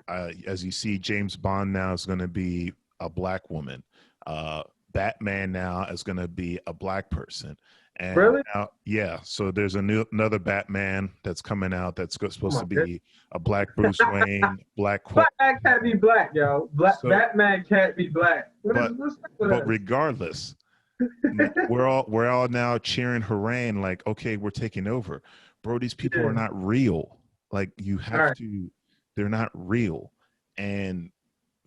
as you see, James Bond now is going to be a black woman. Batman now is going to be a black person. And Really? now, yeah, so there's another Batman that's coming out that's Oh supposed my to goodness. be a black Bruce Wayne, black. Batman can't be black, yo. So, Batman can't be black. but What's up with but us? regardless, we're all now cheering hooray, like, okay, we're taking over. Bro, these people are Yeah. not real. Like, you All have right. to, they're not real. And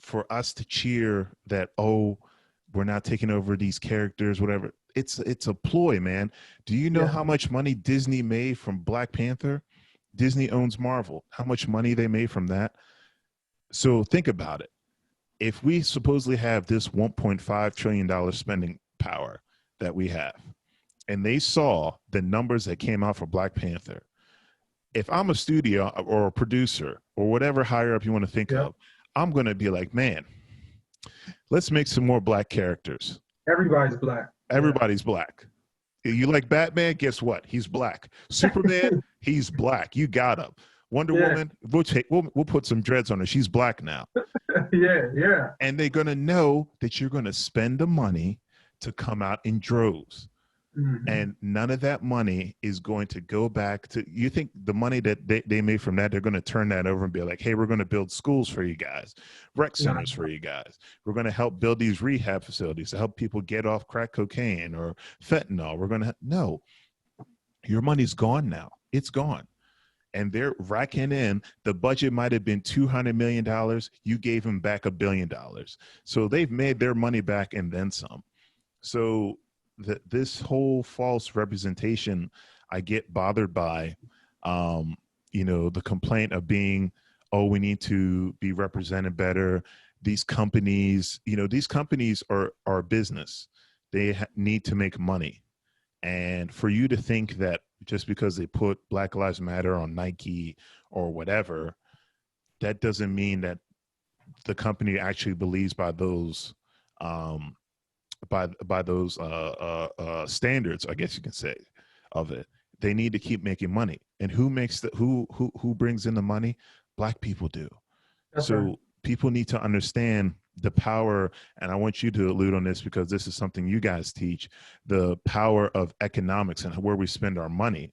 for us to cheer that, oh, we're not taking over these characters, whatever, it's a ploy, man. Do you know Yeah. how much money Disney made from Black Panther? Disney owns Marvel. How much money they made from that? So think about it. If we supposedly have this $1.5 trillion spending power that we have, and they saw the numbers that came out for Black Panther, if I'm a studio or a producer or whatever higher up you want to think Yeah. of, I'm going to be like, man, let's make some more black characters. Everybody's black. Yeah. Everybody's black. You like Batman? Guess what? He's black. Superman? He's black. You got him. Wonder Yeah. Woman? We'll put some dreads on her. She's black now. Yeah. Yeah. And they're going to know that you're going to spend the money to come out in droves. Mhm. And none of that money is going to go back to, you think the money that they made from that, they're going to turn that over and be like, hey, we're going to build schools for you guys, rec centers for you guys. We're going to help build these rehab facilities to help people get off crack cocaine or fentanyl. We're going to, no, your money's gone now. It's gone. And they're racking in, the budget might have been $200 million. You gave them back $1 billion. So they've made their money back and then some. So this whole false representation, I get bothered by, the complaint of being, oh, we need to be represented better. These companies, these companies are business. They need to make money. And for you to think that just because they put Black Lives Matter on Nike or whatever, that doesn't mean that the company actually believes by those by those standards, I guess you can say, of it. They need to keep making money. And who makes who brings in the money? Black people do. That's So right. people need to understand the power, and I want you to allude on this because this is something you guys teach, the power of economics and where we spend our money.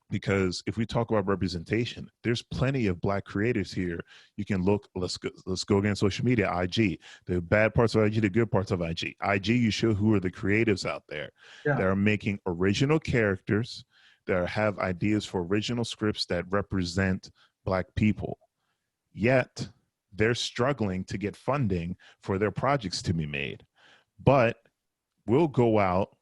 Because if we talk about representation, there's plenty of black creators here. You can look, let's go again, social media, IG, the bad parts of IG, the good parts of IG. IG, you show who are the creatives out there Yeah. that are making original characters, that have ideas for original scripts that represent black people. Yet they're struggling to get funding for their projects to be made. But we'll go out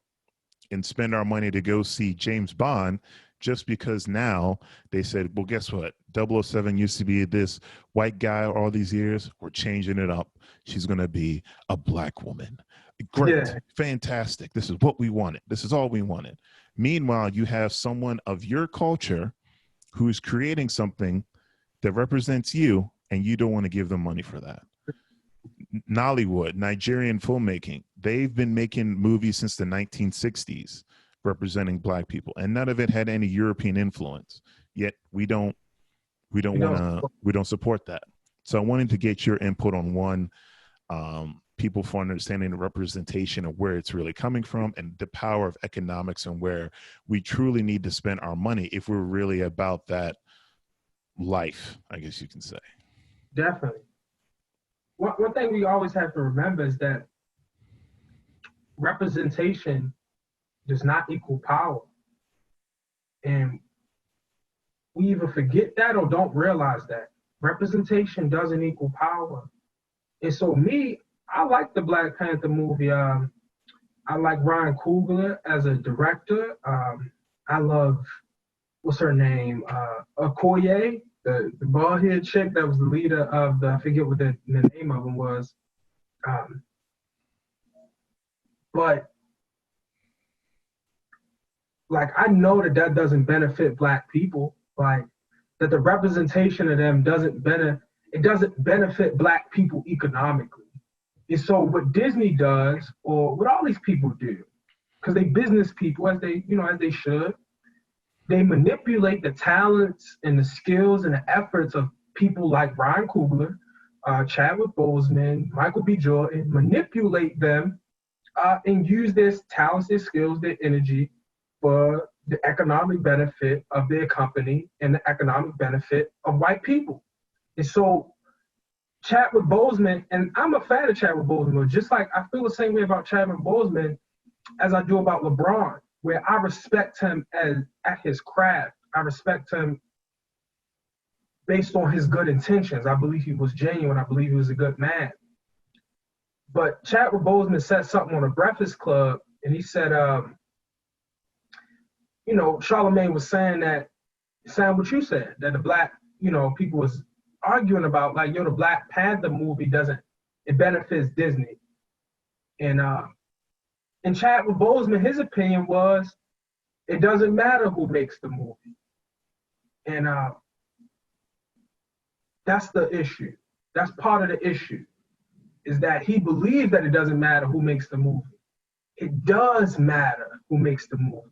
and spend our money to go see James Bond just because now they said, well, guess what? 007 used to be this white guy all these years. We're changing it up. She's going to be a black woman. Great. Yeah. Fantastic. This is what we wanted. This is all we wanted. Meanwhile, you have someone of your culture who's creating something that represents you, and you don't want to give them money for that. Nollywood, Nigerian filmmaking, they've been making movies since the 1960s representing black people, and none of it had any European influence. Yet we don't support that. So I wanted to get your input on one, people for understanding the representation of where it's really coming from and the power of economics and where we truly need to spend our money if we're really about that life, I guess you can say. Definitely. One thing we always have to remember is that representation does not equal power. And we either forget that or don't realize that. Representation doesn't equal power. And so I like the Black Panther movie. I like Ryan Coogler as a director. I love what's her name? Okoye, the bald head chick that was the leader of the, I forget what the name of them was. But like, I know that that doesn't benefit Black people. Like, that the representation of them doesn't benefit Black people economically. And so what Disney does, or what all these people do, because they business people, as they, as they should, they manipulate the talents and the skills and the efforts of people like Ryan Coogler, Chadwick Boseman, Michael B. Jordan, manipulate them and use their talents, their skills, their energy for the economic benefit of their company and the economic benefit of white people. And so Chadwick Boseman, and I'm a fan of Chadwick Boseman, just like I feel the same way about Chadwick Boseman as I do about LeBron, where I respect him at his craft. I respect him based on his good intentions. I believe he was genuine. I believe he was a good man. But Chadwick Boseman said something on the Breakfast Club, and he said, Charlamagne was saying what you said, that the Black, people was arguing about, like, the Black Panther movie it benefits Disney. And Chadwick Boseman, his opinion was, it doesn't matter who makes the movie. And that's the issue. That's part of the issue, is that he believes that it doesn't matter who makes the movie. It does matter who makes the movie.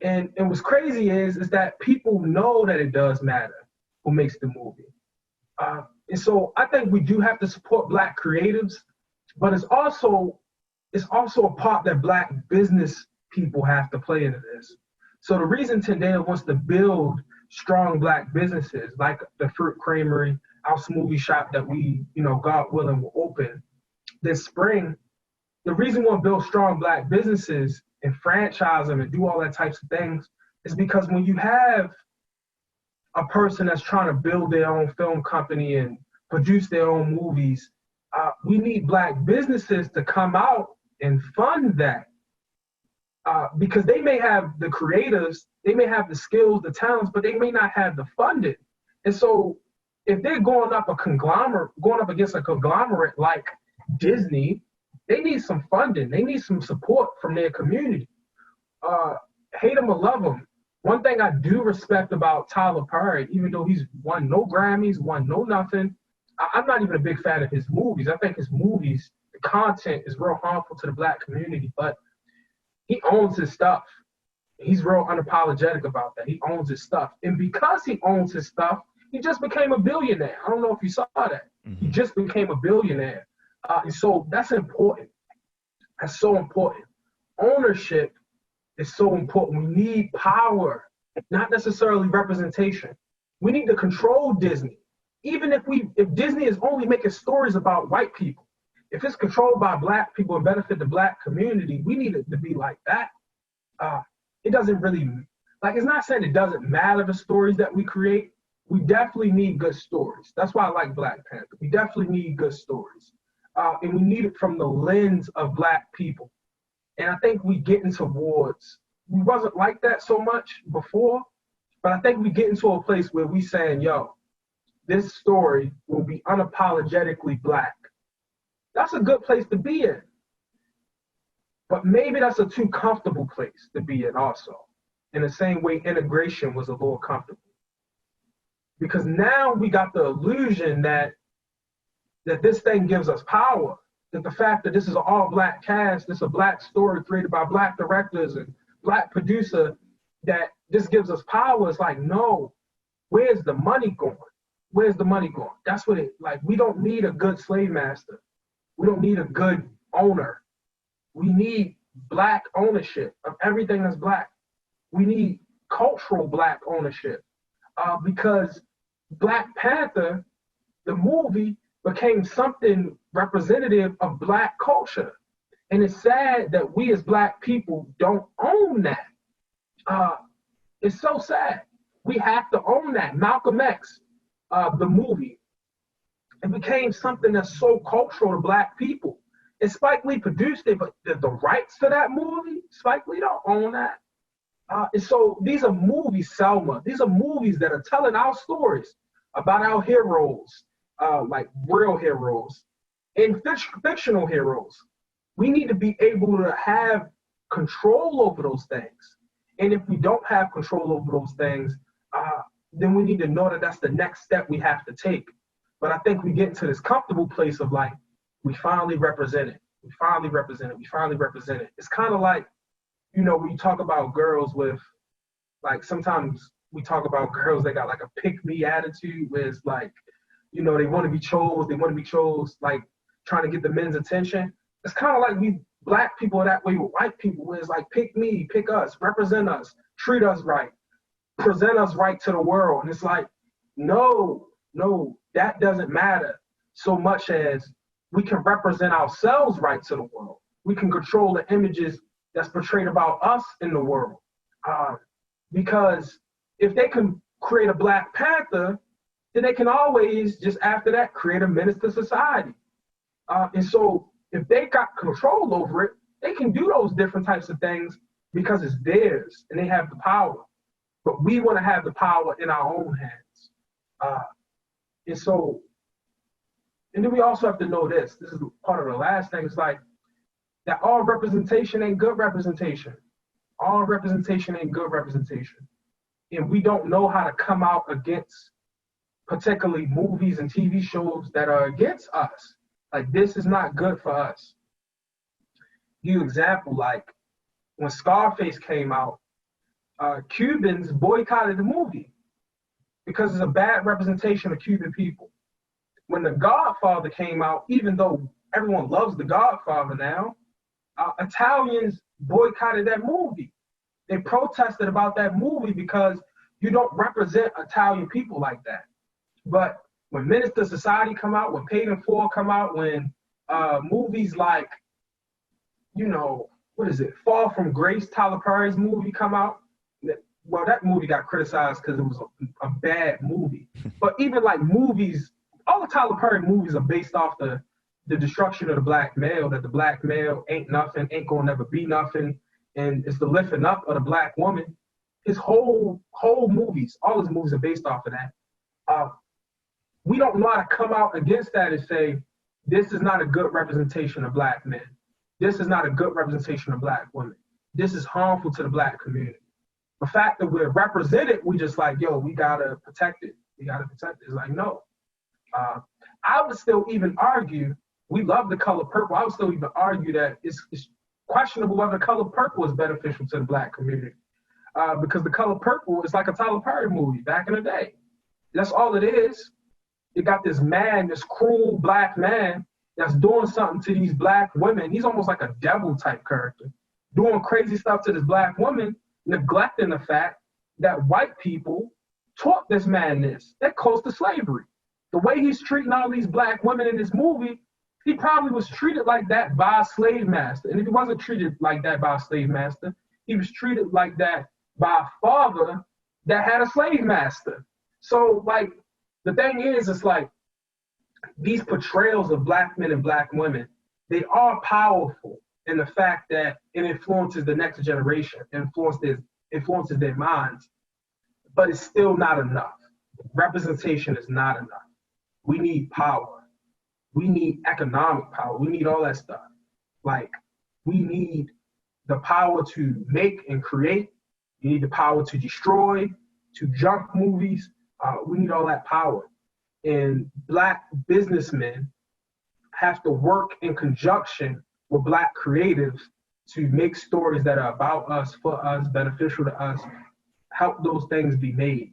And what's crazy is that people know that it does matter who makes the movie. And so I think we do have to support Black creatives, but it's also a part that Black business people have to play into this. So the reason Tendale wants to build strong Black businesses like the Fruit Creamery, House Movie Shop that we, God willing, will open this spring, the reason we want to build strong Black businesses and franchise them and do all that types of things is because when you have a person that's trying to build their own film company and produce their own movies, we need Black businesses to come out and fund that. Because they may have the creatives, they may have the skills, the talents, but they may not have the funding. And so if they're going up against a conglomerate like Disney, they need some funding. They need some support from their community. Hate them or love them. One thing I do respect about Tyler Perry, even though he's won no Grammys, won no nothing, I'm not even a big fan of his movies. I think his movies, the content is real harmful to the Black community, but he owns his stuff. He's real unapologetic about that. He owns his stuff. And because he owns his stuff, he just became a billionaire. I don't know if you saw that. Mm-hmm. He just became a billionaire. And so that's important. That's so important. Ownership is so important. We need power, not necessarily representation. We need to control Disney. Even if Disney is only making stories about white people, if it's controlled by Black people and benefit the Black community, we need it to be like that. It doesn't really, it's not saying it doesn't matter the stories that we create. We definitely need good stories. That's why I like Black Panther. We definitely need good stories. And we need it from the lens of Black people. And I think we wasn't like that so much before, but I think we get into a place where we saying, this story will be unapologetically Black. That's a good place to be in. But maybe that's a too comfortable place to be in also. In the same way integration was a little comfortable. Because now we got the illusion that this thing gives us power. That the fact that this is an all Black cast, this is a Black story created by Black directors and Black producer, that this gives us power. It's like, no, where's the money going? Where's the money going? That's what we don't need a good slave master. We don't need a good owner. We need Black ownership of everything that's Black. We need cultural Black ownership because Black Panther, the movie, became something representative of Black culture. And it's sad that we as Black people don't own that. It's so sad. We have to own that. Malcolm X, the movie, it became something that's so cultural to Black people. And Spike Lee produced it, but the rights to that movie, Spike Lee don't own that. And so these are movies, Selma. These are movies that are telling our stories about our heroes, like real heroes and fictional heroes. We need to be able to have control over those things. And if we don't have control over those things, then we need to know that that's the next step we have to take. But I think we get into this comfortable place of like, we finally represent it. We finally represent it. We finally represent it. It's kind of like, when you talk about girls with, like, sometimes we talk about girls that got like a pick me attitude, where it's like, they want to be chose, like trying to get the men's attention. It's kind of like we black people are that way with white people, where it's like, pick me, pick us, represent us, treat us right, present us right to the world. And it's like, no, that doesn't matter so much as we can represent ourselves right to the world. We can control the images that's portrayed about us in the world. Because if they can create a Black Panther, then they can always, just after that, create a menace to society. And so if they got control over it, they can do those different types of things because it's theirs and they have the power. But we want to have the power in our own hands. And then we also have to know this. This is part of the last thing. It's like that all representation ain't good representation. All representation ain't good representation. And we don't know how to come out against particularly movies and TV shows that are against us. Like, this is not good for us. Give example, like when Scarface came out, Cubans boycotted the movie because it's a bad representation of Cuban people. When The Godfather came out, even though everyone loves The Godfather now, Italians boycotted that movie. They protested about that movie because you don't represent Italian people like that. But when Menace to Society come out, when Paid in Full come out, when movies like, Fall from Grace, Tyler Perry's movie come out, well, that movie got criticized because it was a bad movie. But even like movies, all the Tyler Perry movies are based off the destruction of the Black male, that the Black male ain't nothing, ain't gonna never be nothing, and it's the lifting up of the Black woman. His whole movies, all his movies are based off of that. We don't know how to come out against that and say, this is not a good representation of Black men. This is not a good representation of Black women. This is harmful to the Black community. The fact that we're represented, we just like, we gotta protect it. We gotta protect it. It's like, no. I would still even argue, we love The Color Purple. I would still even argue that it's questionable whether The Color Purple is beneficial to the Black community. Because The Color Purple is like a Tyler Perry movie back in the day. That's all it is. You got this man, this cruel Black man that's doing something to these Black women. He's almost like a devil type character, doing crazy stuff to this Black woman, neglecting the fact that white people taught this man this. They're close to slavery. The way he's treating all these Black women in this movie, he probably was treated like that by a slave master. And if he wasn't treated like that by a slave master, he was treated like that by a father that had a slave master. So, like, the thing is, it's like these portrayals of Black men and Black women, they are powerful in the fact that it influences the next generation, influences their minds, but it's still not enough. Representation is not enough. We need power. We need economic power. We need all that stuff. Like, we need the power to make and create. You need the power to destroy, to junk movies. We need all that power. And Black businessmen have to work in conjunction with Black creatives to make stories that are about us, for us, beneficial to us, help those things be made.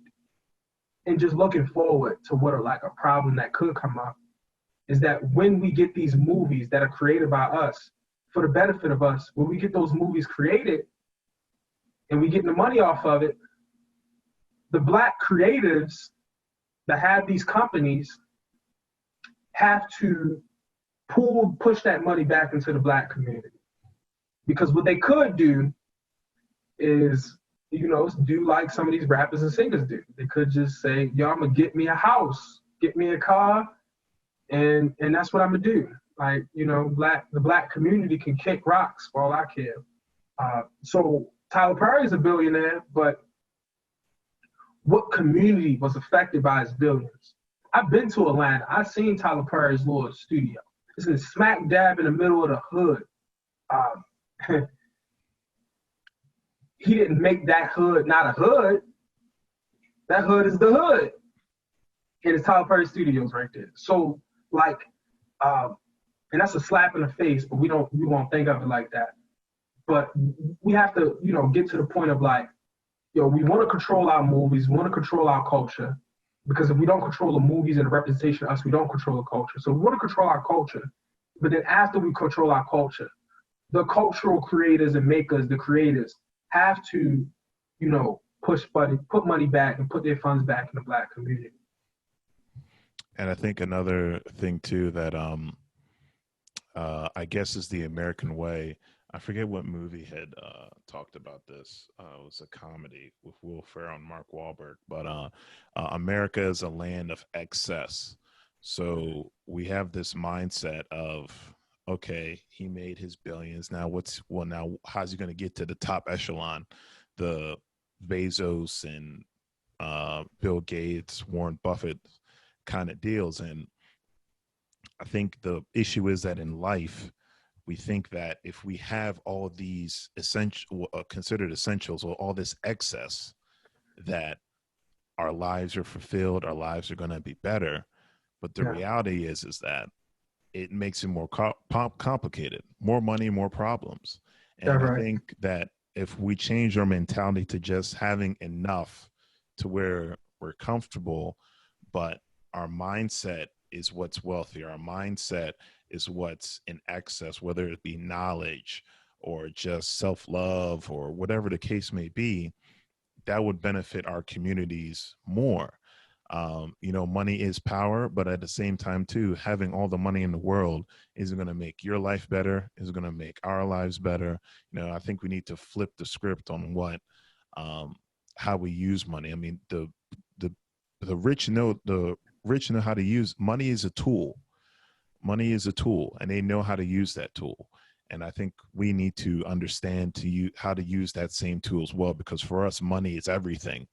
And just looking forward to what a problem that could come up is that when we get these movies that are created by us for the benefit of us, when we get those movies created and we get the money off of it, the Black creatives that have these companies have to push that money back into the Black community. Because what they could do is, do like some of these rappers and singers do. They could just say, I'm gonna get me a house, get me a car, and that's what I'm gonna do. Like, the Black community can kick rocks for all I care. So Tyler Perry is a billionaire, but what community was affected by his billions? I've been to Atlanta. I've seen Tyler Perry's little studio. It's in smack dab in the middle of the hood. He didn't make that hood not a hood. That hood is the hood. And it's Tyler Perry Studios right there. So like, and that's a slap in the face, but we won't think of it like that. But we have to, get to the point of like, we want to control our movies, we want to control our culture, because if we don't control the movies and the representation of us, we don't control the culture. So we want to control our culture, but then after we control our culture, the cultural creators and makers, the creators, have to, put money back and put their funds back in the Black community. And I think another thing too that I guess is the American way. I forget what movie had talked about this. It was a comedy with Will Ferrell and Mark Wahlberg. But America is a land of excess. So we have this mindset of, okay, he made his billions. Now now how's he going to get to the top echelon? The Bezos and Bill Gates, Warren Buffett kind of deals. And I think the issue is that in life, we think that if we have all these considered essentials or all this excess, that our lives are fulfilled, our lives are going to be better. But the reality is that it makes it more complicated, more money, more problems. And I think that if we change our mentality to just having enough to where we're comfortable, but our mindset is what's wealthy, our mindset is what's in excess, whether it be knowledge or just self-love or whatever the case may be, that would benefit our communities more. Money is power, but at the same time too, having all the money in the world isn't going to make your life better, is going to make our lives better. I think we need to flip the script on how we use money. I mean, the rich know how to use money. Is a tool. Money is a tool, and they know how to use that tool. And I think we need to understand how to use that same tool as well, because for us, money is everything.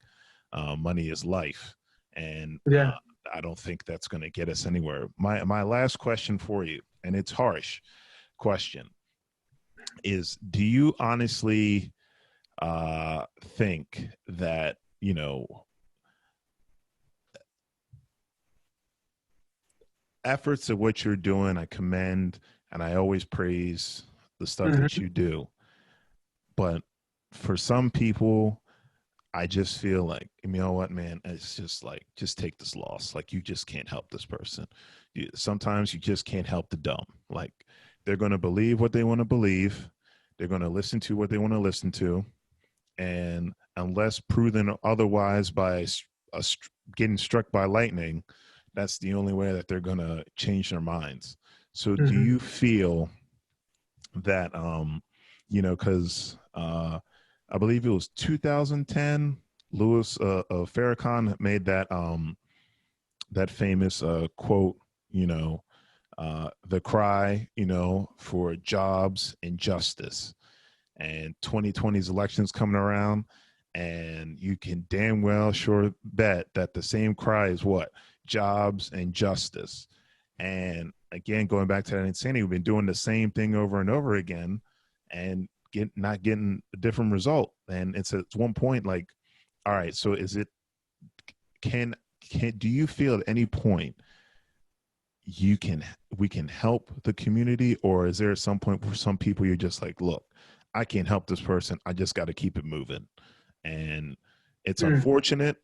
Money is life. And I don't think that's going to get us anywhere. My last question for you, and it's harsh question, is do you honestly think that, efforts of what you're doing, I commend and I always praise the stuff that you do. But for some people, I just feel like, you know what, man, it's just like, just take this loss. Like, you just can't help this person. Sometimes you just can't help the dumb. Like, they're going to believe what they want to believe. They're going to listen to what they want to listen to. And unless proven otherwise by getting struck by lightning, that's the only way that they're going to change their minds. So do you feel that, because I believe it was 2010, Louis Farrakhan made that famous quote, the cry, for jobs and justice. And 2020's elections coming around, and you can damn well sure bet that the same cry is what? Jobs and justice. And again, going back to that insanity, we've been doing the same thing over and over again and not getting a different result. And it's at one point like, all right, so is it, do you feel at any point we can help the community, or is there some point where some people you're just like, look, I can't help this person, I just got to keep it moving? And it's unfortunate,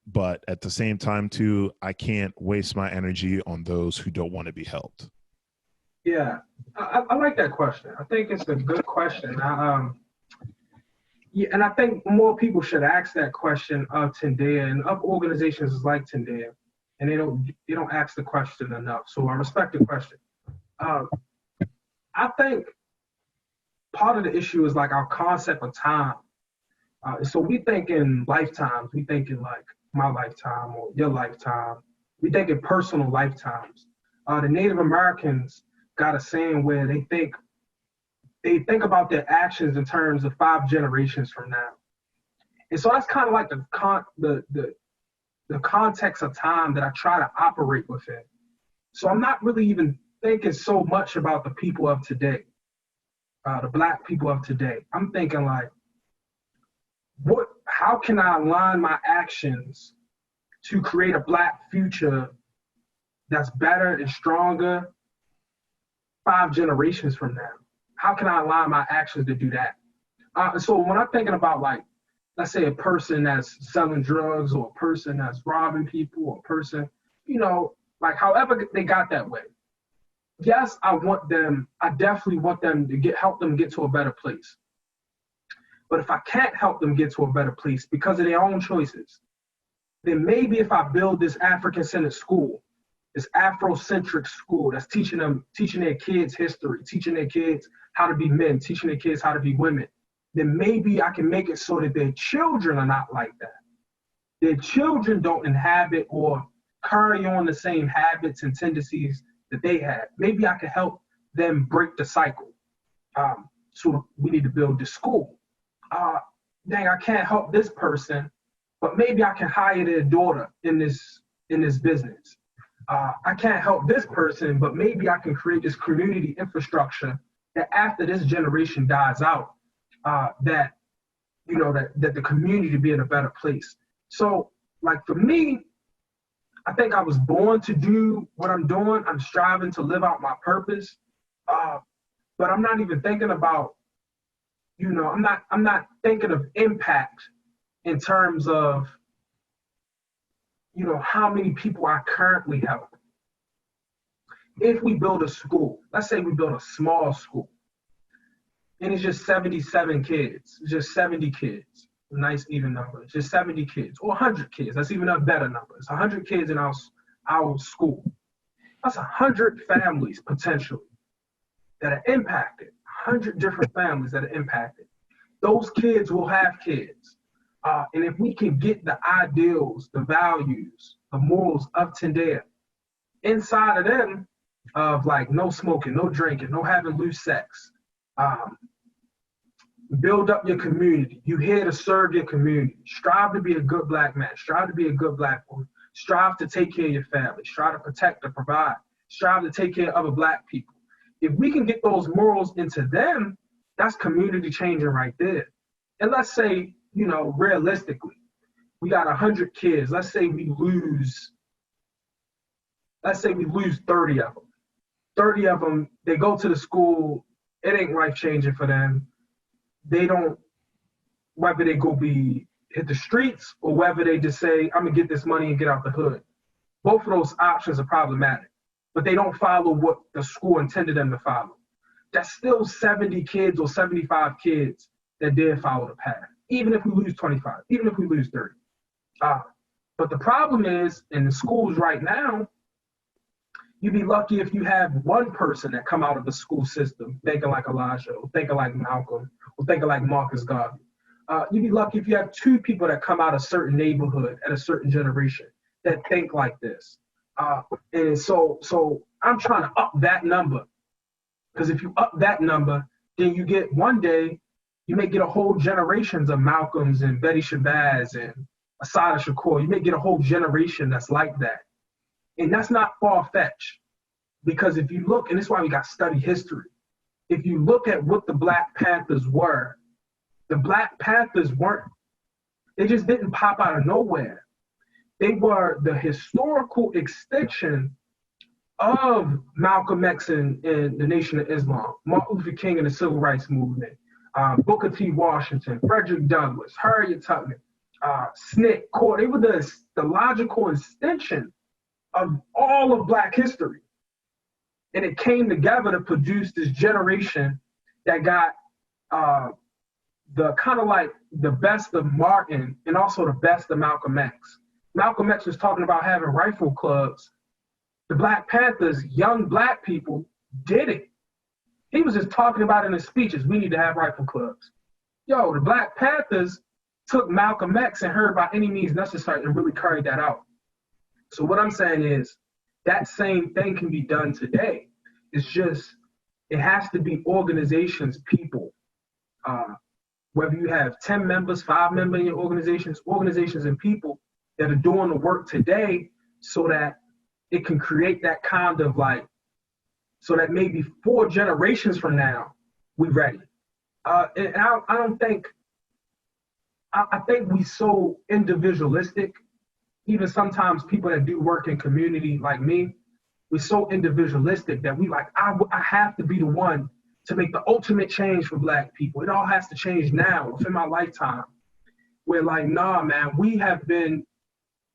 but at the same time too, I can't waste my energy on those who don't want to be helped. Yeah, I like that question. I think it's a good question. And I think more people should ask that question of Tendea and of organizations like Tendea, and they don't ask the question enough. So I respect the question. I think part of the issue is like our concept of time. So we think in lifetimes. We think in like my lifetime or your lifetime. We think in personal lifetimes. The Native Americans got a saying where they think they think about their actions in terms of 5 generations from now. And so that's kind of like the context of time that I try to operate within. So I'm not really even thinking so much about the people of today, the Black people of today. I'm thinking like, how can I align my actions to create a Black future that's better and stronger 5 generations from now? How can I align my actions to do that? So when I'm thinking about, like, let's say a person that's selling drugs, or a person that's robbing people, or a person, like however they got that way. Yes, I definitely want them to help them get to a better place. But if I can't help them get to a better place because of their own choices, then maybe if I build this African-centered school, this Afrocentric school that's teaching their kids history, teaching their kids how to be men, teaching their kids how to be women, then maybe I can make it so that their children are not like that. Their children don't inhabit or carry on the same habits and tendencies that they had. Maybe I can help them break the cycle. So we need to build this school. Dang, I can't help this person, but maybe I can hire their daughter in this business. I can't help this person, but maybe I can create this community infrastructure that after this generation dies out, that the community be in a better place. So, like, for me, I think I was born to do what I'm doing. I'm striving to live out my purpose, but I'm not even thinking about, I'm not thinking of impact in terms of, how many people I currently help. If we build a school, let's say we build a small school, and it's just 77 kids, just 70 kids, a nice even number, just 70 kids, or 100 kids, that's even a better number. It's 100 kids in our school. That's 100 families potentially that are impacted, 100 different families that are impacted. Those kids will have kids. And if we can get the ideals, the values, the morals of Tendea inside of them, of like no smoking, no drinking, no having loose sex, build up your community. You're here to serve your community. Strive to be a good Black man. Strive to be a good Black woman. Strive to take care of your family. Strive to protect and provide. Strive to take care of other Black people. If we can get those morals into them, that's community changing right there. And let's say, realistically, we got 100 kids. Let's say we lose 30 of them. 30 of them, they go to the school, it ain't life-changing for them. They don't, whether they go hit the streets or whether they just say, I'm gonna get this money and get out the hood. Both of those options are problematic, but they don't follow what the school intended them to follow. That's still 70 kids or 75 kids that did follow the path, even if we lose 25, even if we lose 30. But the problem is, in the schools right now, you'd be lucky if you have one person that come out of the school system thinking like Elijah, or thinking like Malcolm, or thinking like Marcus Garvey. You'd be lucky if you have 2 people that come out of a certain neighborhood at a certain generation that think like this. And so I'm trying to up that number, because if you up that number, then you get one day, you may get a whole generations of Malcolms and Betty Shabazz and Assata Shakur. You may get a whole generation that's like that. And that's not far-fetched, because if you look, and this is why we got to study history, if you look at what the Black Panthers were, the Black Panthers they just didn't pop out of nowhere. They were the historical extinction of Malcolm X and the Nation of Islam, Martin Luther King and the Civil Rights Movement, Booker T. Washington, Frederick Douglass, Harriet Tubman, SNCC, Core. They were the logical extension of all of Black history. And it came together to produce this generation that got the kind of like the best of Martin and also the best of Malcolm X. Malcolm X was talking about having rifle clubs. The Black Panthers, young Black people, did it. He was just talking about in his speeches, we need to have rifle clubs. Yo, the Black Panthers took Malcolm X and heard by any means necessary and really carried that out. So what I'm saying is that same thing can be done today. It's just it has to be organizations, people. Whether you have 10 members, 5 members in your organizations and people that are doing the work today so that it can create that kind of like, so that maybe 4 generations from now, we ready. And I don't think, I think we so individualistic. Even sometimes people that do work in community like me, we're so individualistic that we like, I have to be the one to make the ultimate change for Black people. It all has to change now within my lifetime. We're like, nah, man, we have been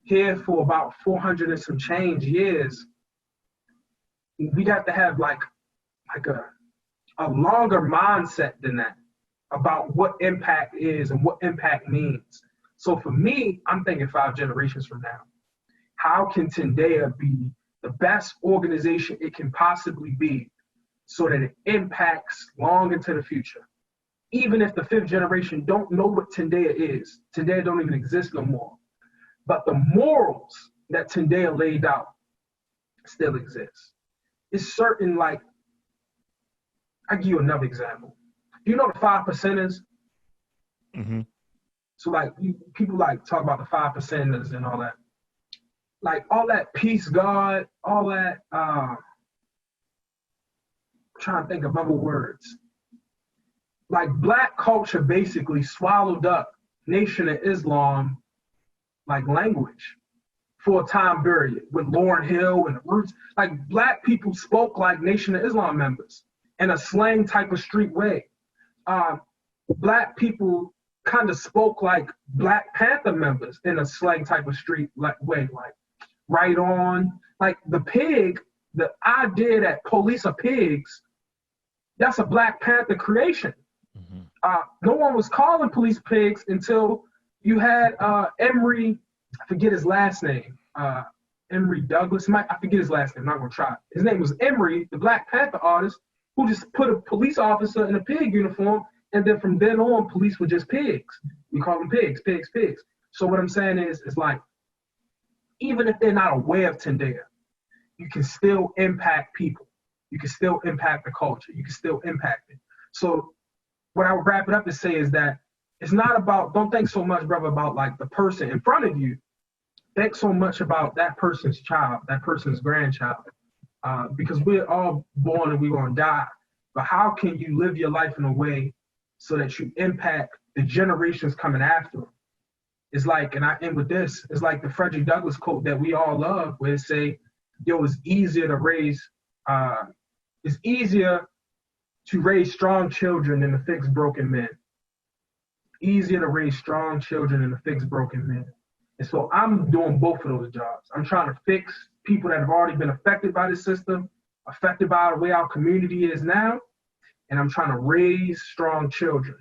here for about 400 and some change years. We have to have like a longer mindset than that about what impact is and what impact means. So for me, I'm thinking 5 generations from now. How can Tendea be the best organization it can possibly be so that it impacts long into the future? Even if the 5th generation don't know what Tendea is, Tendea don't even exist no more. But the morals that Tendea laid out still exist. It's certain, like, I'll give you another example. You know the 5 percenters? Mm-hmm. So like people like talk about the 5 percenters and all that. Like all that peace, God, all that, I'm trying to think of other words. Like Black culture basically swallowed up Nation of Islam like language for a time period with Lauryn Hill and the Roots. Like Black people spoke like Nation of Islam members in a slang type of street way. Black people kind of spoke like Black Panther members in a slang type of street way, like right on. Like the pig, the idea that police are pigs, that's a Black Panther creation. Mm-hmm. No one was calling police pigs until you had Emory, I forget his last name, Emory Douglas, I forget his last name, I'm not gonna try. His name was Emory, the Black Panther artist, who just put a police officer in a pig uniform, and then from then on, police were just pigs. We call them pigs, pigs, pigs. So what I'm saying is, it's like, even if they're not aware of Tendea, you can still impact people. You can still impact the culture. You can still impact it. So what I would wrap it up to say is that it's not about, don't think so much, brother, about like the person in front of you. Think so much about that person's child, that person's grandchild. Because we're all born and we're going to die. But how can you live your life in a way so that you impact the generations coming after them? It's like, and I end with this, it's like the Frederick Douglass quote that we all love, where it say, yo, it's easier to raise strong children than to fix broken men. Easier to raise strong children than to fix broken men. And so I'm doing both of those jobs. I'm trying to fix people that have already been affected by the system, affected by the way our community is now, and I'm trying to raise strong children.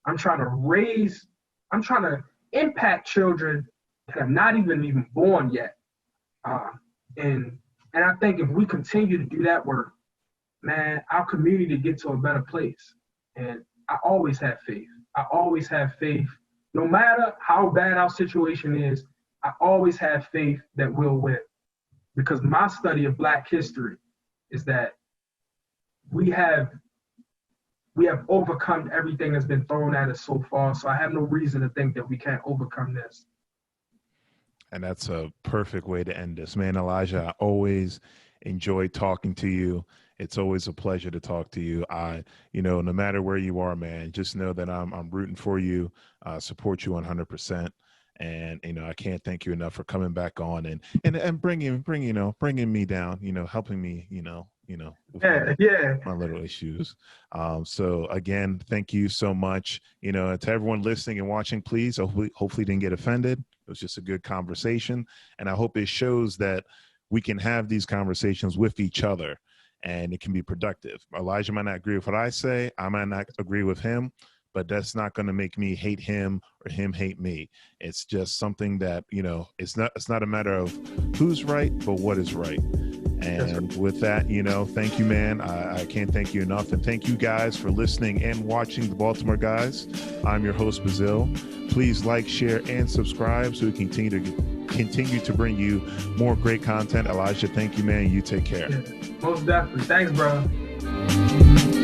I'm trying to impact children that have not even born yet. And I think if we continue to do that work, man, our community get to a better place. And I always have faith. I always have faith. No matter how bad our situation is, I always have faith that we'll win. Because my study of Black history is that we have overcome everything that's been thrown at us so far. So I have no reason to think that we can't overcome this. And that's a perfect way to end this, man. Elijah, I always enjoy talking to you. It's always a pleasure to talk to you. No matter where you are, man, just know that I'm rooting for you, support you 100%. And, I can't thank you enough for coming back on and bringing me down, helping me, with my little issues. So again, thank you so much. To everyone listening and watching, please, hopefully didn't get offended. It was just a good conversation. And I hope it shows that we can have these conversations with each other and it can be productive. Elijah might not agree with what I say. I might not agree with him, but that's not going to make me hate him or him hate me. It's just something that, it's not a matter of who's right, but what is right. And with that, thank you, man. I can't thank you enough. And thank you guys for listening and watching the Baltimore Guys. I'm your host, Bazil. Please like, share, and subscribe so we continue to bring you more great content. Elijah, thank you, man. You take care. Most definitely. Thanks, bro. Peace.